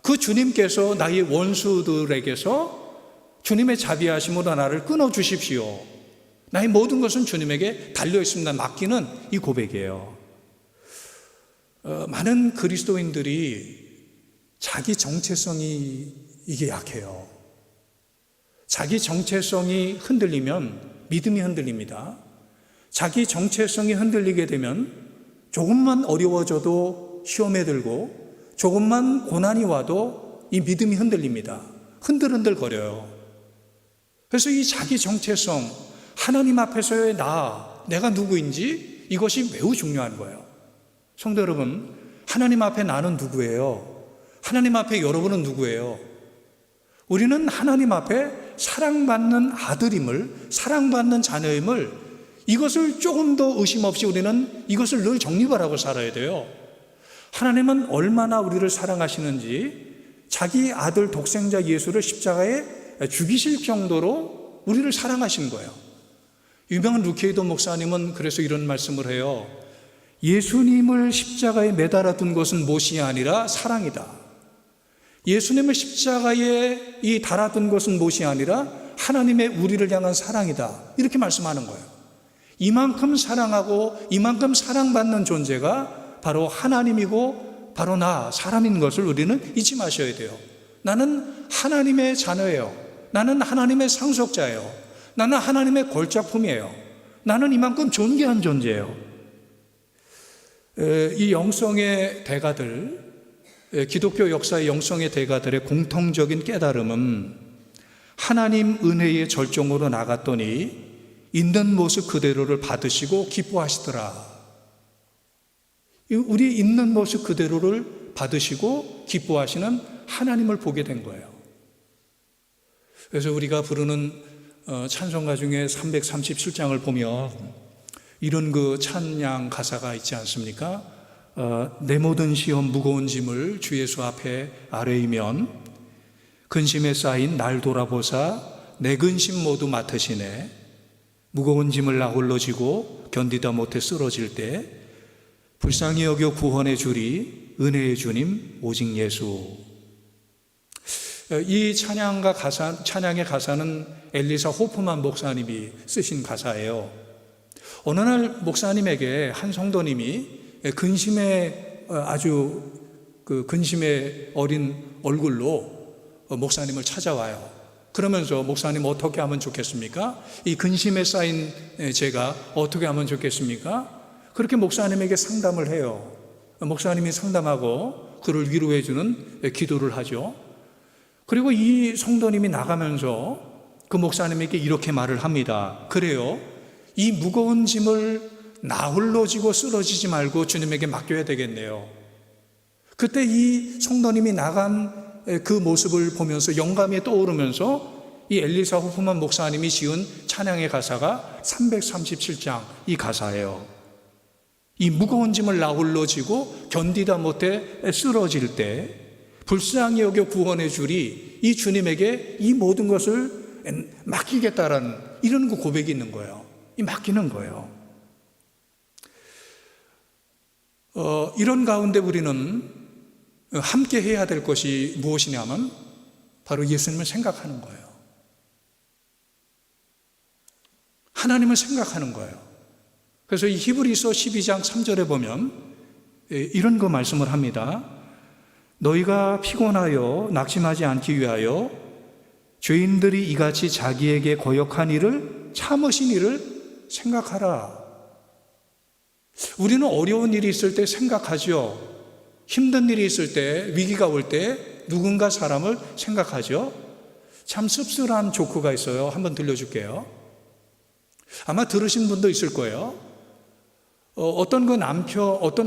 그 주님께서 나의 원수들에게서 주님의 자비하심으로 나를 끊어주십시오. 나의 모든 것은 주님에게 달려 있습니다. 맡기는 이 고백이에요. 많은 그리스도인들이 자기 정체성이 이게 약해요. 자기 정체성이 흔들리면 믿음이 흔들립니다. 자기 정체성이 흔들리게 되면 조금만 어려워져도 시험에 들고 조금만 고난이 와도 이 믿음이 흔들립니다. 흔들흔들 거려요. 그래서 이 자기 정체성, 하나님 앞에서의 내가 누구인지 이것이 매우 중요한 거예요. 성도 여러분, 하나님 앞에 나는 누구예요? 하나님 앞에 여러분은 누구예요? 우리는 하나님 앞에 사랑받는 아들임을, 사랑받는 자녀임을 이것을 조금 더 의심 없이 우리는 이것을 늘 정립하라고 살아야 돼요. 하나님은 얼마나 우리를 사랑하시는지 자기 아들 독생자 예수를 십자가에 죽이실 정도로 우리를 사랑하신 거예요. 유명한 루케이도 목사님은 그래서 이런 말씀을 해요. 예수님을 십자가에 매달아 둔 것은 못이 아니라 사랑이다. 예수님을 십자가에 달아둔 것은 못이 아니라 하나님의 우리를 향한 사랑이다. 이렇게 말씀하는 거예요. 이만큼 사랑하고 이만큼 사랑받는 존재가 바로 하나님이고 바로 사람인 것을 우리는 잊지 마셔야 돼요. 나는 하나님의 자녀예요. 나는 하나님의 상속자예요. 나는 하나님의 걸작품이에요. 나는 이만큼 존귀한 존재예요. 이 영성의 대가들, 기독교 역사의 영성의 대가들의 공통적인 깨달음은 하나님 은혜의 절정으로 나갔더니 있는 모습 그대로를 받으시고 기뻐하시더라. 우리 있는 모습 그대로를 받으시고 기뻐하시는 하나님을 보게 된 거예요. 그래서 우리가 부르는 찬송가 중에 337장을 보면 이런 그 찬양 가사가 있지 않습니까? 내 모든 시험 무거운 짐을 주 예수 앞에 아뢰이면 근심에 쌓인 날 돌아보사 내 근심 모두 맡으시네. 무거운 짐을 나 홀로 지고 견디다 못해 쓰러질 때 불쌍히 여겨 구원해 주리 은혜의 주님 오직 예수. 이 찬양의 가사는 엘리사 호프만 목사님이 쓰신 가사예요. 어느 날 목사님에게 한 성도님이 근심의 어린 얼굴로 목사님을 찾아와요. 그러면서 목사님 어떻게 하면 좋겠습니까? 이 근심에 쌓인 제가 어떻게 하면 좋겠습니까? 그렇게 목사님에게 상담을 해요. 목사님이 상담하고 그를 위로해주는 기도를 하죠. 그리고 이 성도님이 나가면서 그 목사님에게 이렇게 말을 합니다. 그래요, 이 무거운 짐을 나 홀로 지고 쓰러지지 말고 주님에게 맡겨야 되겠네요. 그때 이 성도님이 나간 그 모습을 보면서 영감이 떠오르면서 이 엘리사 호프만 목사님이 지은 찬양의 가사가 337장 이 가사예요. 이 무거운 짐을 나 홀로 지고 견디다 못해 쓰러질 때 불쌍히 여겨 구원해 주리 이 주님에게 이 모든 것을 맡기겠다라는 이런 그 고백이 있는 거예요. 이 맡기는 거예요. 이런 가운데 우리는 함께 해야 될 것이 무엇이냐면 바로 예수님을 생각하는 거예요. 하나님을 생각하는 거예요. 그래서 이 히브리서 12장 3절에 보면 이런 거 말씀을 합니다. 너희가 피곤하여 낙심하지 않기 위하여 죄인들이 이같이 자기에게 거역한 일을 참으신 일을 생각하라. 우리는 어려운 일이 있을 때 생각하죠. 힘든 일이 있을 때, 위기가 올 때 누군가 사람을 생각하죠. 참 씁쓸한 조크가 있어요. 한번 들려줄게요. 아마 들으신 분도 있을 거예요. 어떤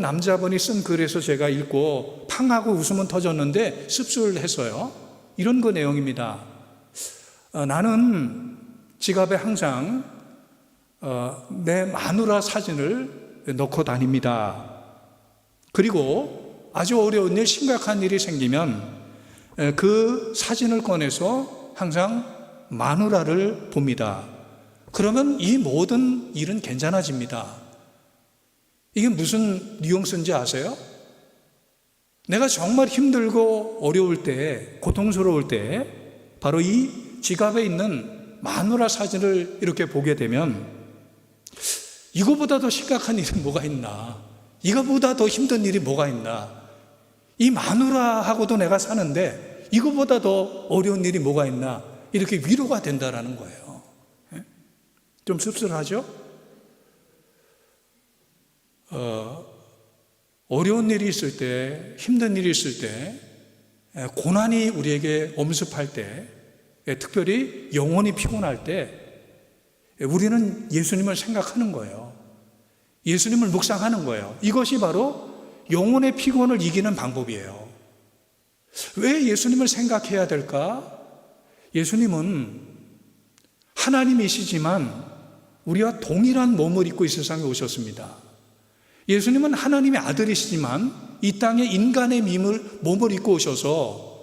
남자분이 쓴 글에서 제가 읽고 팡하고 웃음은 터졌는데 씁쓸했어요. 이런 거 내용입니다. 나는 지갑에 항상 내 마누라 사진을 넣고 다닙니다. 그리고 아주 어려운 일, 심각한 일이 생기면 그 사진을 꺼내서 항상 마누라를 봅니다. 그러면 이 모든 일은 괜찮아집니다. 이게 무슨 뉘앙스인지 아세요? 내가 정말 힘들고 어려울 때, 고통스러울 때 바로 이 지갑에 있는 마누라 사진을 이렇게 보게 되면 이거보다 더 심각한 일은 뭐가 있나? 이거보다 더 힘든 일이 뭐가 있나? 이 마누라하고도 내가 사는데 이거보다 더 어려운 일이 뭐가 있나? 이렇게 위로가 된다라는 거예요. 좀 씁쓸하죠? 어려운 일이 있을 때, 힘든 일이 있을 때, 고난이 우리에게 엄습할 때, 특별히 영혼이 피곤할 때 우리는 예수님을 생각하는 거예요. 예수님을 묵상하는 거예요. 이것이 바로 영혼의 피곤을 이기는 방법이에요. 왜 예수님을 생각해야 될까? 예수님은 하나님이시지만 우리와 동일한 몸을 입고 이 세상에 오셨습니다. 예수님은 하나님의 아들이시지만 이 땅에 인간의 몸을 입고 오셔서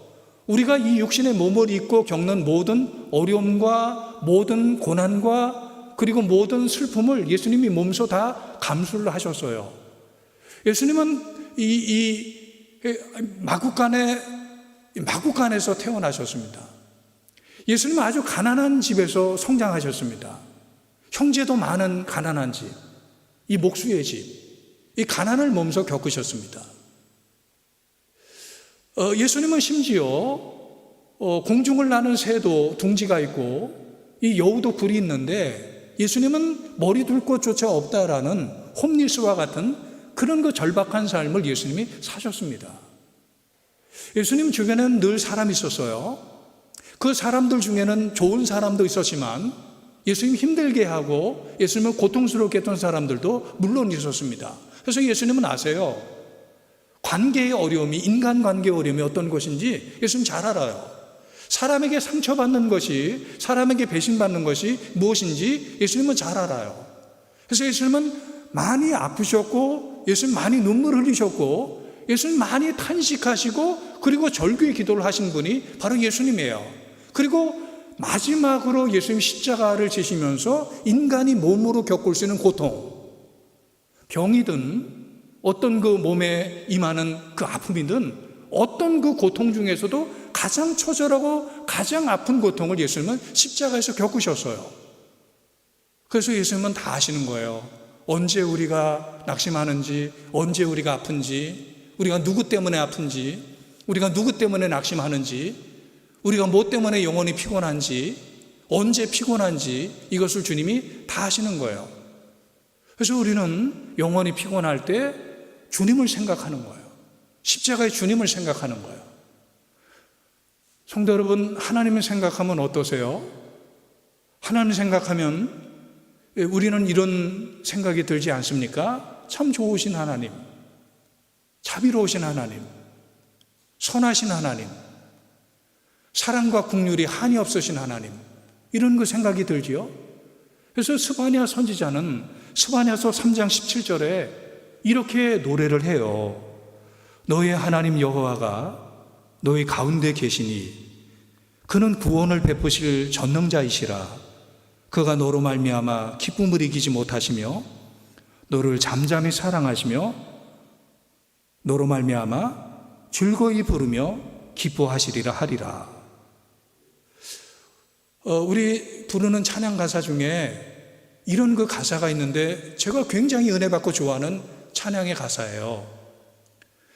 우리가 이 육신의 몸을 입고 겪는 모든 어려움과 모든 고난과 그리고 모든 슬픔을 예수님이 몸소 다 감수를 하셨어요. 예수님은 마구간에서 태어나셨습니다. 예수님은 아주 가난한 집에서 성장하셨습니다. 형제도 많은 가난한 집, 이 목수의 집, 이 가난을 몸소 겪으셨습니다. 예수님은 심지어 공중을 나는 새도 둥지가 있고 이 여우도 굴이 있는데 예수님은 머리 둘 곳조차 없다라는 홈리스와 같은 그런 그 절박한 삶을 예수님이 사셨습니다. 예수님 주변에는 늘 사람이 있었어요. 그 사람들 중에는 좋은 사람도 있었지만 예수님 힘들게 하고 예수님을 고통스럽게 했던 사람들도 물론 있었습니다. 그래서 예수님은 아세요. 관계의 어려움이, 인간관계의 어려움이 어떤 것인지 예수님 잘 알아요. 사람에게 상처받는 것이, 사람에게 배신받는 것이 무엇인지 예수님은 잘 알아요. 그래서 예수님은 많이 아프셨고, 예수님 많이 눈물 흘리셨고, 예수님 많이 탄식하시고, 그리고 절규의 기도를 하신 분이 바로 예수님이에요. 그리고 마지막으로 예수님 십자가를 지시면서 인간이 몸으로 겪을 수 있는 고통, 병이든 어떤 그 몸에 임하는 그 아픔이든 어떤 그 고통 중에서도 가장 처절하고 가장 아픈 고통을 예수님은 십자가에서 겪으셨어요. 그래서 예수님은 다 아시는 거예요. 언제 우리가 낙심하는지, 언제 우리가 아픈지, 우리가 누구 때문에 아픈지, 우리가 누구 때문에 낙심하는지, 우리가 뭐 때문에 영혼이 피곤한지, 언제 피곤한지 이것을 주님이 다 아시는 거예요. 그래서 우리는 영혼이 피곤할 때 주님을 생각하는 거예요. 십자가의 주님을 생각하는 거예요. 성도 여러분, 하나님을 생각하면 어떠세요? 하나님 생각하면 우리는 이런 생각이 들지 않습니까? 참 좋으신 하나님, 자비로우신 하나님, 선하신 하나님, 사랑과 긍휼이 한이 없으신 하나님, 이런 그 생각이 들지요. 그래서 스바냐 선지자는 스바냐서 3장 17절에 이렇게 노래를 해요. 너의 하나님 여호와가 너희 가운데 계시니 그는 구원을 베푸실 전능자이시라. 그가 너로 말미암아 기쁨을 이기지 못하시며 너를 잠잠히 사랑하시며 너로 말미암아 즐거이 부르며 기뻐하시리라 하리라. 우리 부르는 찬양 가사 중에 이런 그 가사가 있는데 제가 굉장히 은혜 받고 좋아하는 찬양의 가사예요.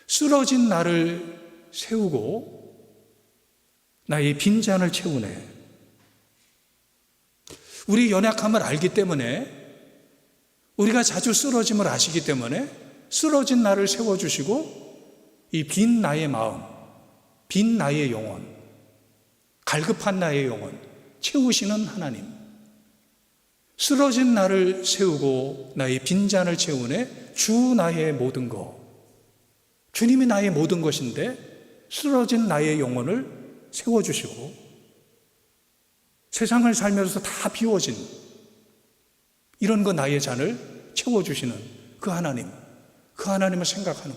쓰러진 나를 세우고 나의 빈잔을 채우네. 우리 연약함을 알기 때문에, 우리가 자주 쓰러짐을 아시기 때문에 쓰러진 나를 세워주시고 이 빈 나의 마음, 빈 나의 영혼, 갈급한 나의 영혼 채우시는 하나님. 쓰러진 나를 세우고 나의 빈잔을 채우네. 주 나의 모든 것. 주님이 나의 모든 것인데 쓰러진 나의 영혼을 세워주시고 세상을 살면서 다 비워진 이런 거 나의 잔을 채워주시는 그 하나님, 그 하나님을 생각하는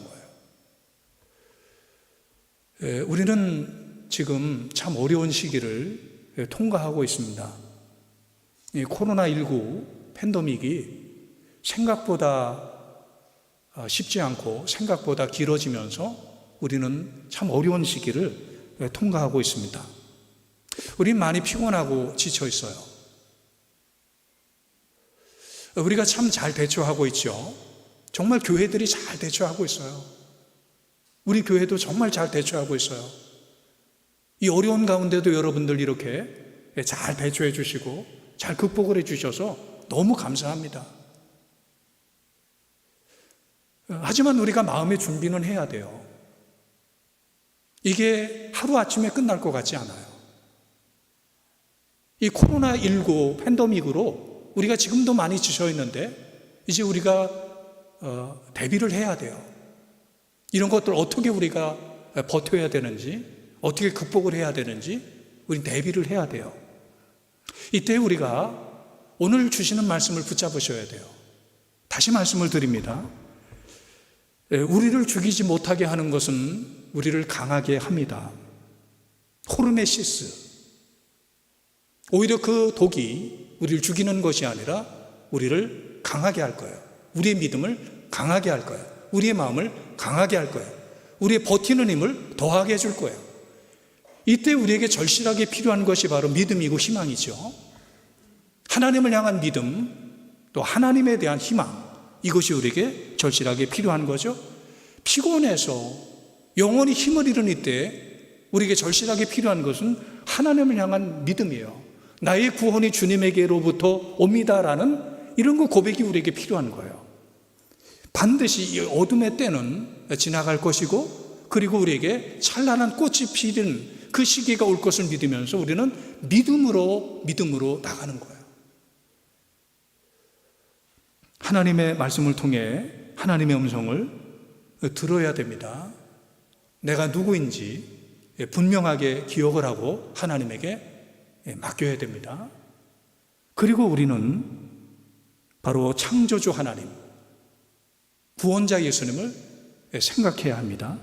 거예요. 우리는 지금 참 어려운 시기를 통과하고 있습니다. 이 코로나19 팬데믹이 생각보다 쉽지 않고 생각보다 길어지면서 우리는 참 어려운 시기를 통과하고 있습니다. 우린 많이 피곤하고 지쳐 있어요. 우리가 참 잘 대처하고 있죠. 정말 교회들이 잘 대처하고 있어요. 우리 교회도 정말 잘 대처하고 있어요. 이 어려운 가운데도 여러분들 이렇게 잘 대처해 주시고 잘 극복을 해 주셔서 너무 감사합니다. 하지만 우리가 마음의 준비는 해야 돼요. 이게 하루아침에 끝날 것 같지 않아요. 이 코로나19 팬데믹으로 우리가 지금도 많이 지쳐 있는데 이제 우리가 대비를 해야 돼요. 이런 것들 어떻게 우리가 버텨야 되는지, 어떻게 극복을 해야 되는지 우리 대비를 해야 돼요. 이때 우리가 오늘 주시는 말씀을 붙잡으셔야 돼요. 다시 말씀을 드립니다. 우리를 죽이지 못하게 하는 것은 우리를 강하게 합니다. 호르메시스. 오히려 그 독이 우리를 죽이는 것이 아니라 우리를 강하게 할 거예요. 우리의 믿음을 강하게 할 거예요. 우리의 마음을 강하게 할 거예요. 우리의 버티는 힘을 더하게 해줄 거예요. 이때 우리에게 절실하게 필요한 것이 바로 믿음이고 희망이죠. 하나님을 향한 믿음, 또 하나님에 대한 희망, 이것이 우리에게 절실하게 필요한 거죠. 피곤해서 영원히 힘을 잃은 이때 우리에게 절실하게 필요한 것은 하나님을 향한 믿음이에요. 나의 구원이 주님에게로부터 옵니다라는 이런 거 고백이 우리에게 필요한 거예요. 반드시 이 어둠의 때는 지나갈 것이고, 그리고 우리에게 찬란한 꽃이 피는 그 시기가 올 것을 믿으면서 우리는 믿음으로 나가는 거예요. 하나님의 말씀을 통해 하나님의 음성을 들어야 됩니다. 내가 누구인지 분명하게 기억을 하고 하나님에게 맡겨야 됩니다. 그리고 우리는 바로 창조주 하나님, 구원자 예수님을 생각해야 합니다.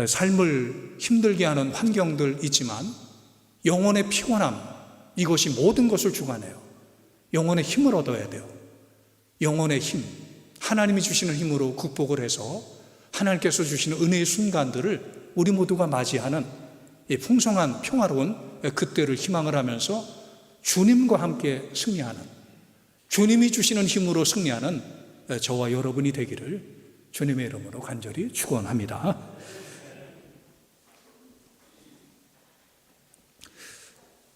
삶을 힘들게 하는 환경들 있지만 영혼의 피곤함, 이것이 모든 것을 주관해요. 영혼의 힘을 얻어야 돼요. 영혼의 힘, 하나님이 주시는 힘으로 극복을 해서 하나님께서 주시는 은혜의 순간들을 우리 모두가 맞이하는 이 풍성한 평화로운 그때를 희망을 하면서 주님과 함께 승리하는, 주님이 주시는 힘으로 승리하는 저와 여러분이 되기를 주님의 이름으로 간절히 축원합니다.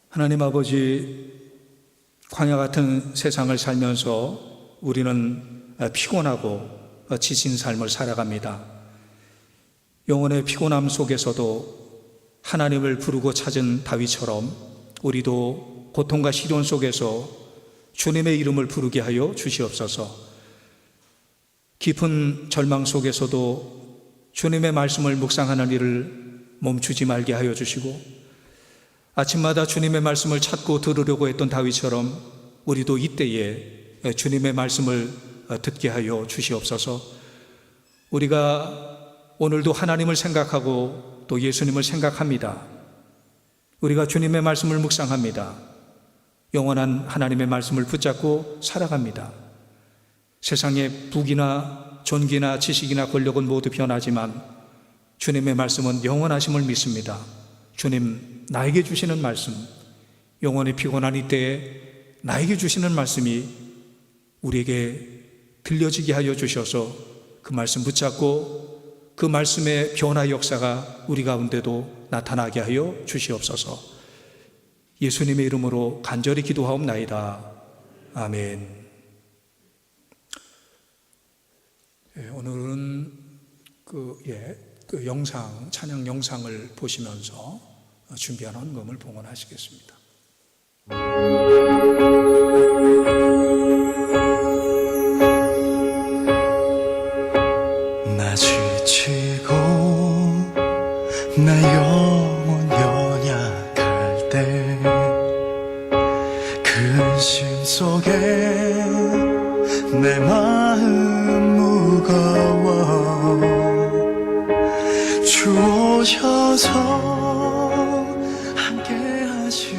하나님 아버지, 광야 같은 세상을 살면서 우리는 피곤하고 지친 삶을 살아갑니다. 영혼의 피곤함 속에서도 하나님을 부르고 찾은 다윗처럼 우리도 고통과 시련 속에서 주님의 이름을 부르게 하여 주시옵소서. 깊은 절망 속에서도 주님의 말씀을 묵상하는 일을 멈추지 말게 하여 주시고, 아침마다 주님의 말씀을 찾고 들으려고 했던 다윗처럼 우리도 이때에 주님의 말씀을 듣게 하여 주시옵소서. 우리가 오늘도 하나님을 생각하고 또 예수님을 생각합니다. 우리가 주님의 말씀을 묵상합니다. 영원한 하나님의 말씀을 붙잡고 살아갑니다. 세상의 부귀나 존귀나 지식이나 권력은 모두 변하지만 주님의 말씀은 영원하심을 믿습니다. 주님, 나에게 주시는 말씀, 영원히 피곤한 이때에 나에게 주시는 말씀이 우리에게 들려지게 하여 주셔서 그 말씀 붙잡고 그 말씀의 변화 역사가 우리 가운데도 나타나게 하여 주시옵소서. 예수님의 이름으로 간절히 기도하옵나이다. 아멘. 오늘은 그 영상, 찬양 영상을 보시면서 준비한 헌금을 봉헌하시겠습니다. 나 지치고 내 영혼 연약할 때 근심 속에 내 마음 무거워 주 오셔서 함께 하실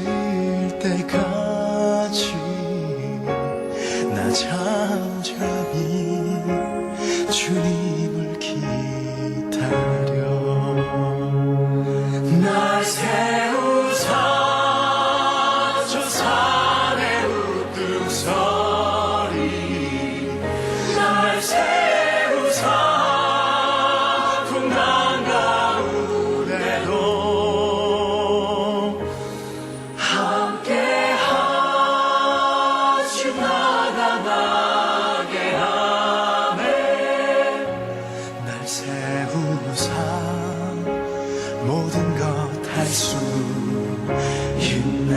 때까지 나 잠잠히 주님을 기다려. 날 세우사 저 산의 우뚝서리 날 세우사 풍랑 가운데도 함께 하시 나가나게 하네. 날 세우사 모든 것 할 수 있네.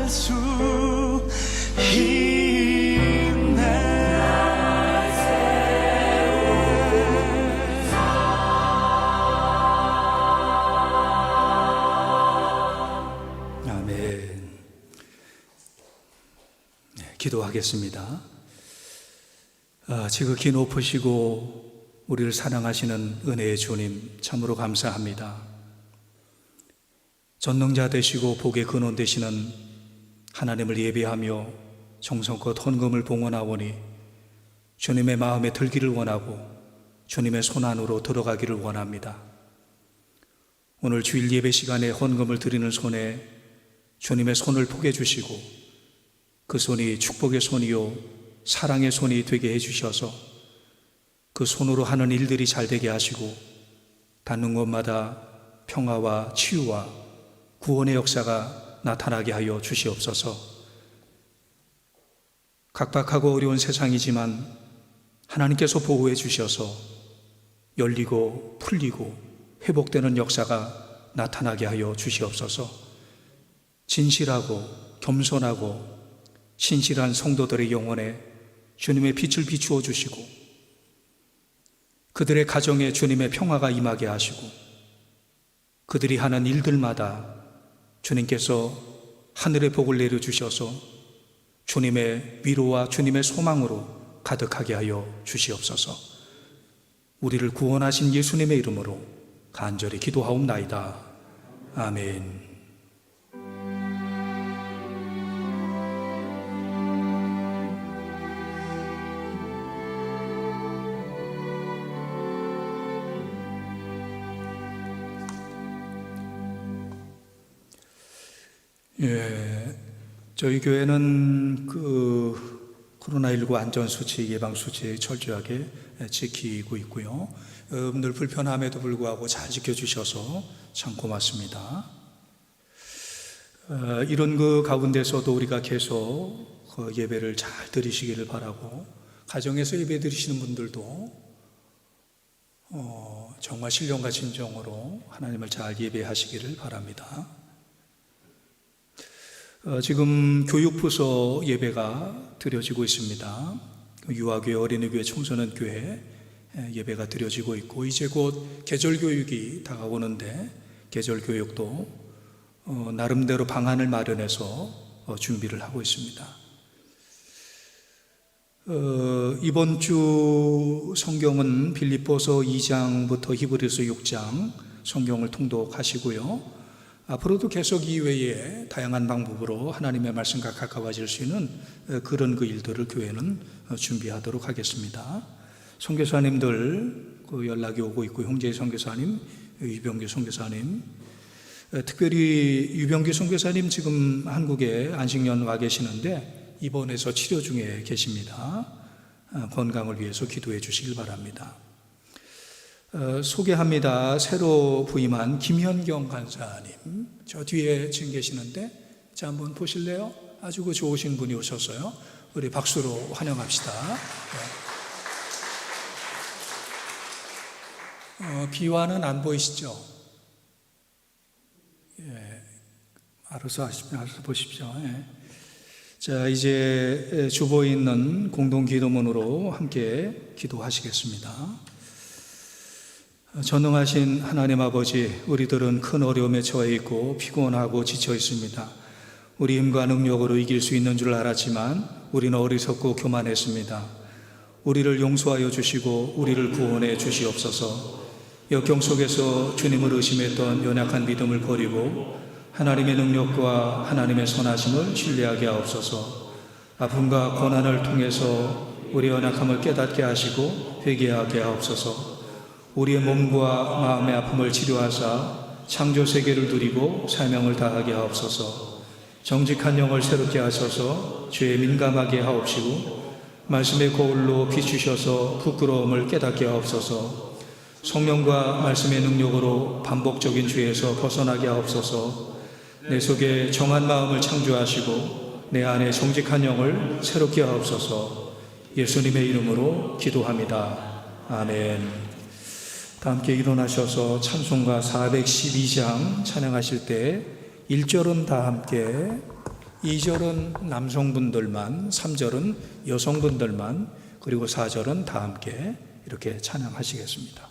수 있네. 아멘. 네, 기도하겠습니다. 지극히 높으시고 우리를 사랑하시는 은혜의 주님, 참으로 감사합니다. 전능자 되시고 복의 근원 되시는 하나님을 예배하며 정성껏 헌금을 봉헌하오니 주님의 마음에 들기를 원하고 주님의 손 안으로 들어가기를 원합니다. 오늘 주일 예배 시간에 헌금을 드리는 손에 주님의 손을 포개 주시고 그 손이 축복의 손이요 사랑의 손이 되게 해주셔서 그 손으로 하는 일들이 잘 되게 하시고 닿는 곳마다 평화와 치유와 구원의 역사가 나타나게 하여 주시옵소서. 각박하고 어려운 세상이지만 하나님께서 보호해 주셔서 열리고 풀리고 회복되는 역사가 나타나게 하여 주시옵소서. 진실하고 겸손하고 신실한 성도들의 영혼에 주님의 빛을 비추어 주시고 그들의 가정에 주님의 평화가 임하게 하시고 그들이 하는 일들마다 주님께서 하늘의 복을 내려주셔서 주님의 위로와 주님의 소망으로 가득하게 하여 주시옵소서. 우리를 구원하신 예수님의 이름으로 간절히 기도하옵나이다. 아멘. 저희 교회는 코로나19 안전수칙, 예방수칙 철저하게 지키고 있고요. 늘 불편함에도 불구하고 잘 지켜주셔서 참 고맙습니다. 이런 가운데서도 우리가 계속 예배를 잘 드리시기를 바라고, 가정에서 예배 드리시는 분들도 정말 신령과 진정으로 하나님을 잘 예배하시기를 바랍니다. 지금 교육부서 예배가 드려지고 있습니다. 유아교회, 어린이교회, 청소년교회 예배가 드려지고 있고 이제 곧 계절교육이 다가오는데 계절교육도 나름대로 방안을 마련해서 준비를 하고 있습니다. 이번 주 성경은 빌립보서 2장부터 히브리서 6장 성경을 통독하시고요. 앞으로도 계속 이외에 다양한 방법으로 하나님의 말씀과 가까워질 수 있는 그런 일들을 교회는 준비하도록 하겠습니다. 선교사님들 연락이 오고 있고, 형제 선교사님, 유병규 선교사님, 특별히 유병규 선교사님 지금 한국에 안식년 와 계시는데 입원해서 치료 중에 계십니다. 건강을 위해서 기도해 주시길 바랍니다. 소개합니다. 새로 부임한 김현경 간사님, 저 뒤에 지금 계시는데 자 한번 보실래요? 아주 좋으신 분이 오셨어요. 우리 박수로 환영합시다. 비화는 안 보이시죠? 알아서 보십시오. 자, 이제 주보에 있는 공동 기도문으로 함께 기도하시겠습니다. 전능하신 하나님 아버지, 우리들은 큰 어려움에 처해 있고 피곤하고 지쳐 있습니다. 우리 힘과 능력으로 이길 수 있는 줄 알았지만 우리는 어리석고 교만했습니다. 우리를 용서하여 주시고 우리를 구원해 주시옵소서. 역경 속에서 주님을 의심했던 연약한 믿음을 버리고 하나님의 능력과 하나님의 선하심을 신뢰하게 하옵소서. 아픔과 고난을 통해서 우리 연약함을 깨닫게 하시고 회개하게 하옵소서. 우리의 몸과 마음의 아픔을 치료하사 창조 세계를 누리고 사명을 다하게 하옵소서. 정직한 영을 새롭게 하셔서 죄에 민감하게 하옵시고 말씀의 거울로 비추셔서 부끄러움을 깨닫게 하옵소서. 성령과 말씀의 능력으로 반복적인 죄에서 벗어나게 하옵소서. 내 속에 정한 마음을 창조하시고 내 안에 정직한 영을 새롭게 하옵소서. 예수님의 이름으로 기도합니다. 아멘. 다 함께 일어나셔서 찬송가 412장 찬양하실 때 1절은 다 함께 2절은 남성분들만, 3절은 여성분들만, 그리고 4절은 다 함께 이렇게 찬양하시겠습니다.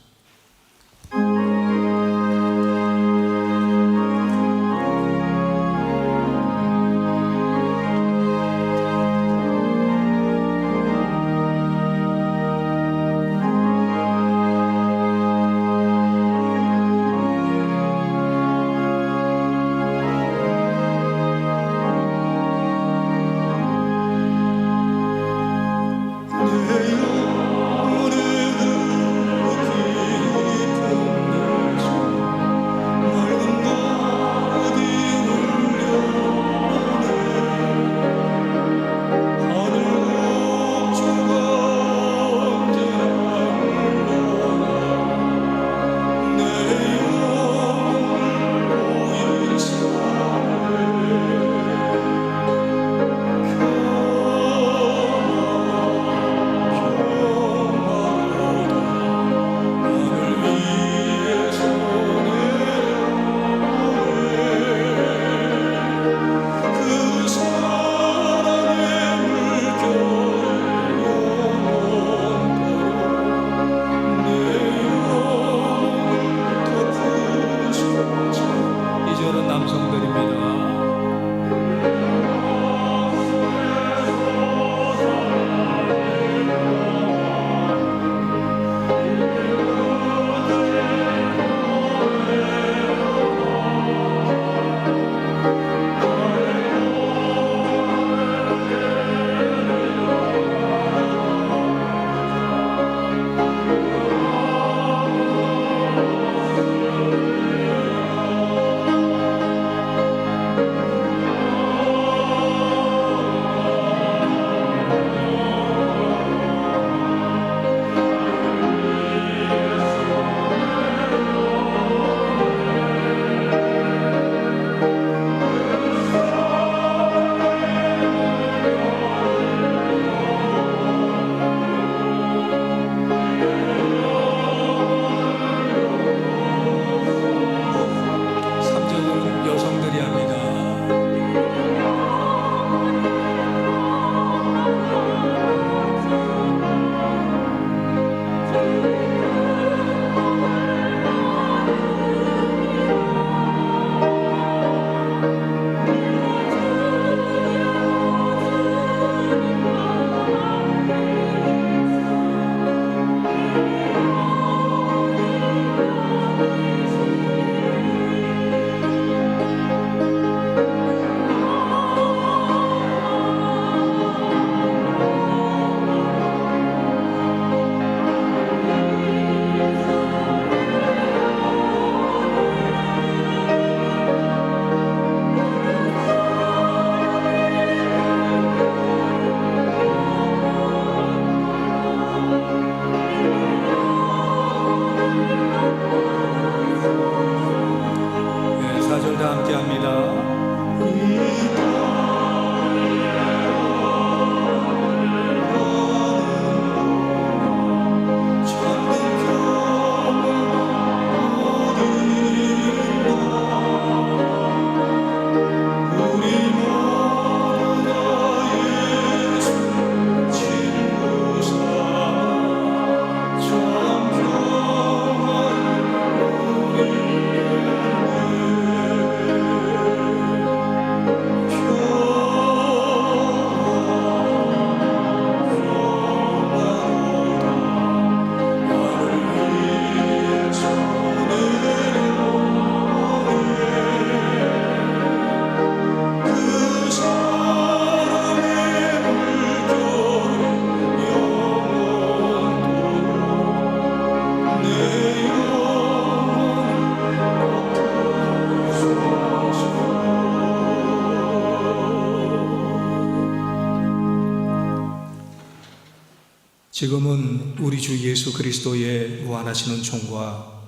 지금은 우리 주 예수 그리스도의 무한하시는 총과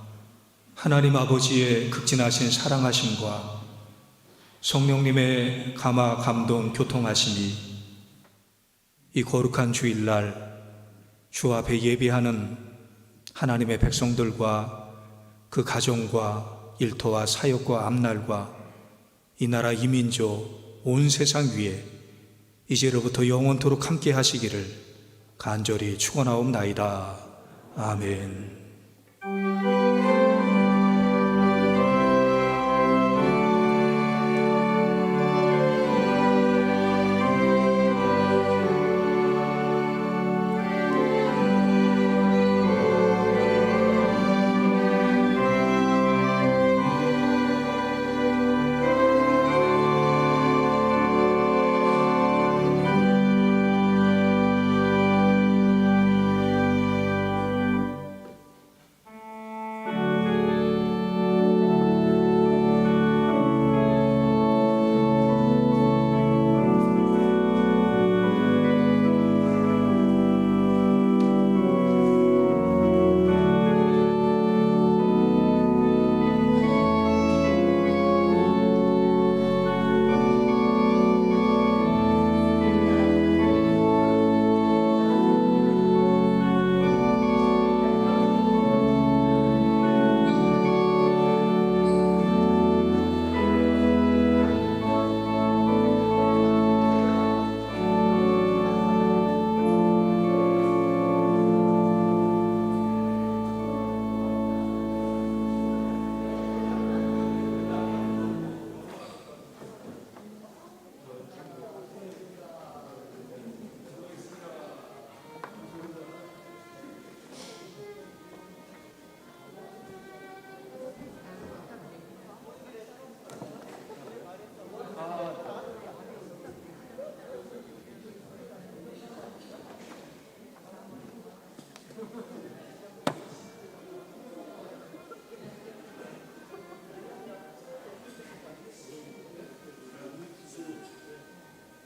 하나님 아버지의 극진하신 사랑하심과 성령님의 감화 감동 교통하심이 이 거룩한 주일날 주 앞에 예비하는 하나님의 백성들과 그 가정과 일터와 사역과 앞날과 이 나라 이민족 온 세상 위에 이제로부터 영원토록 함께 하시기를 간절히 축원하옵나이다. 아멘.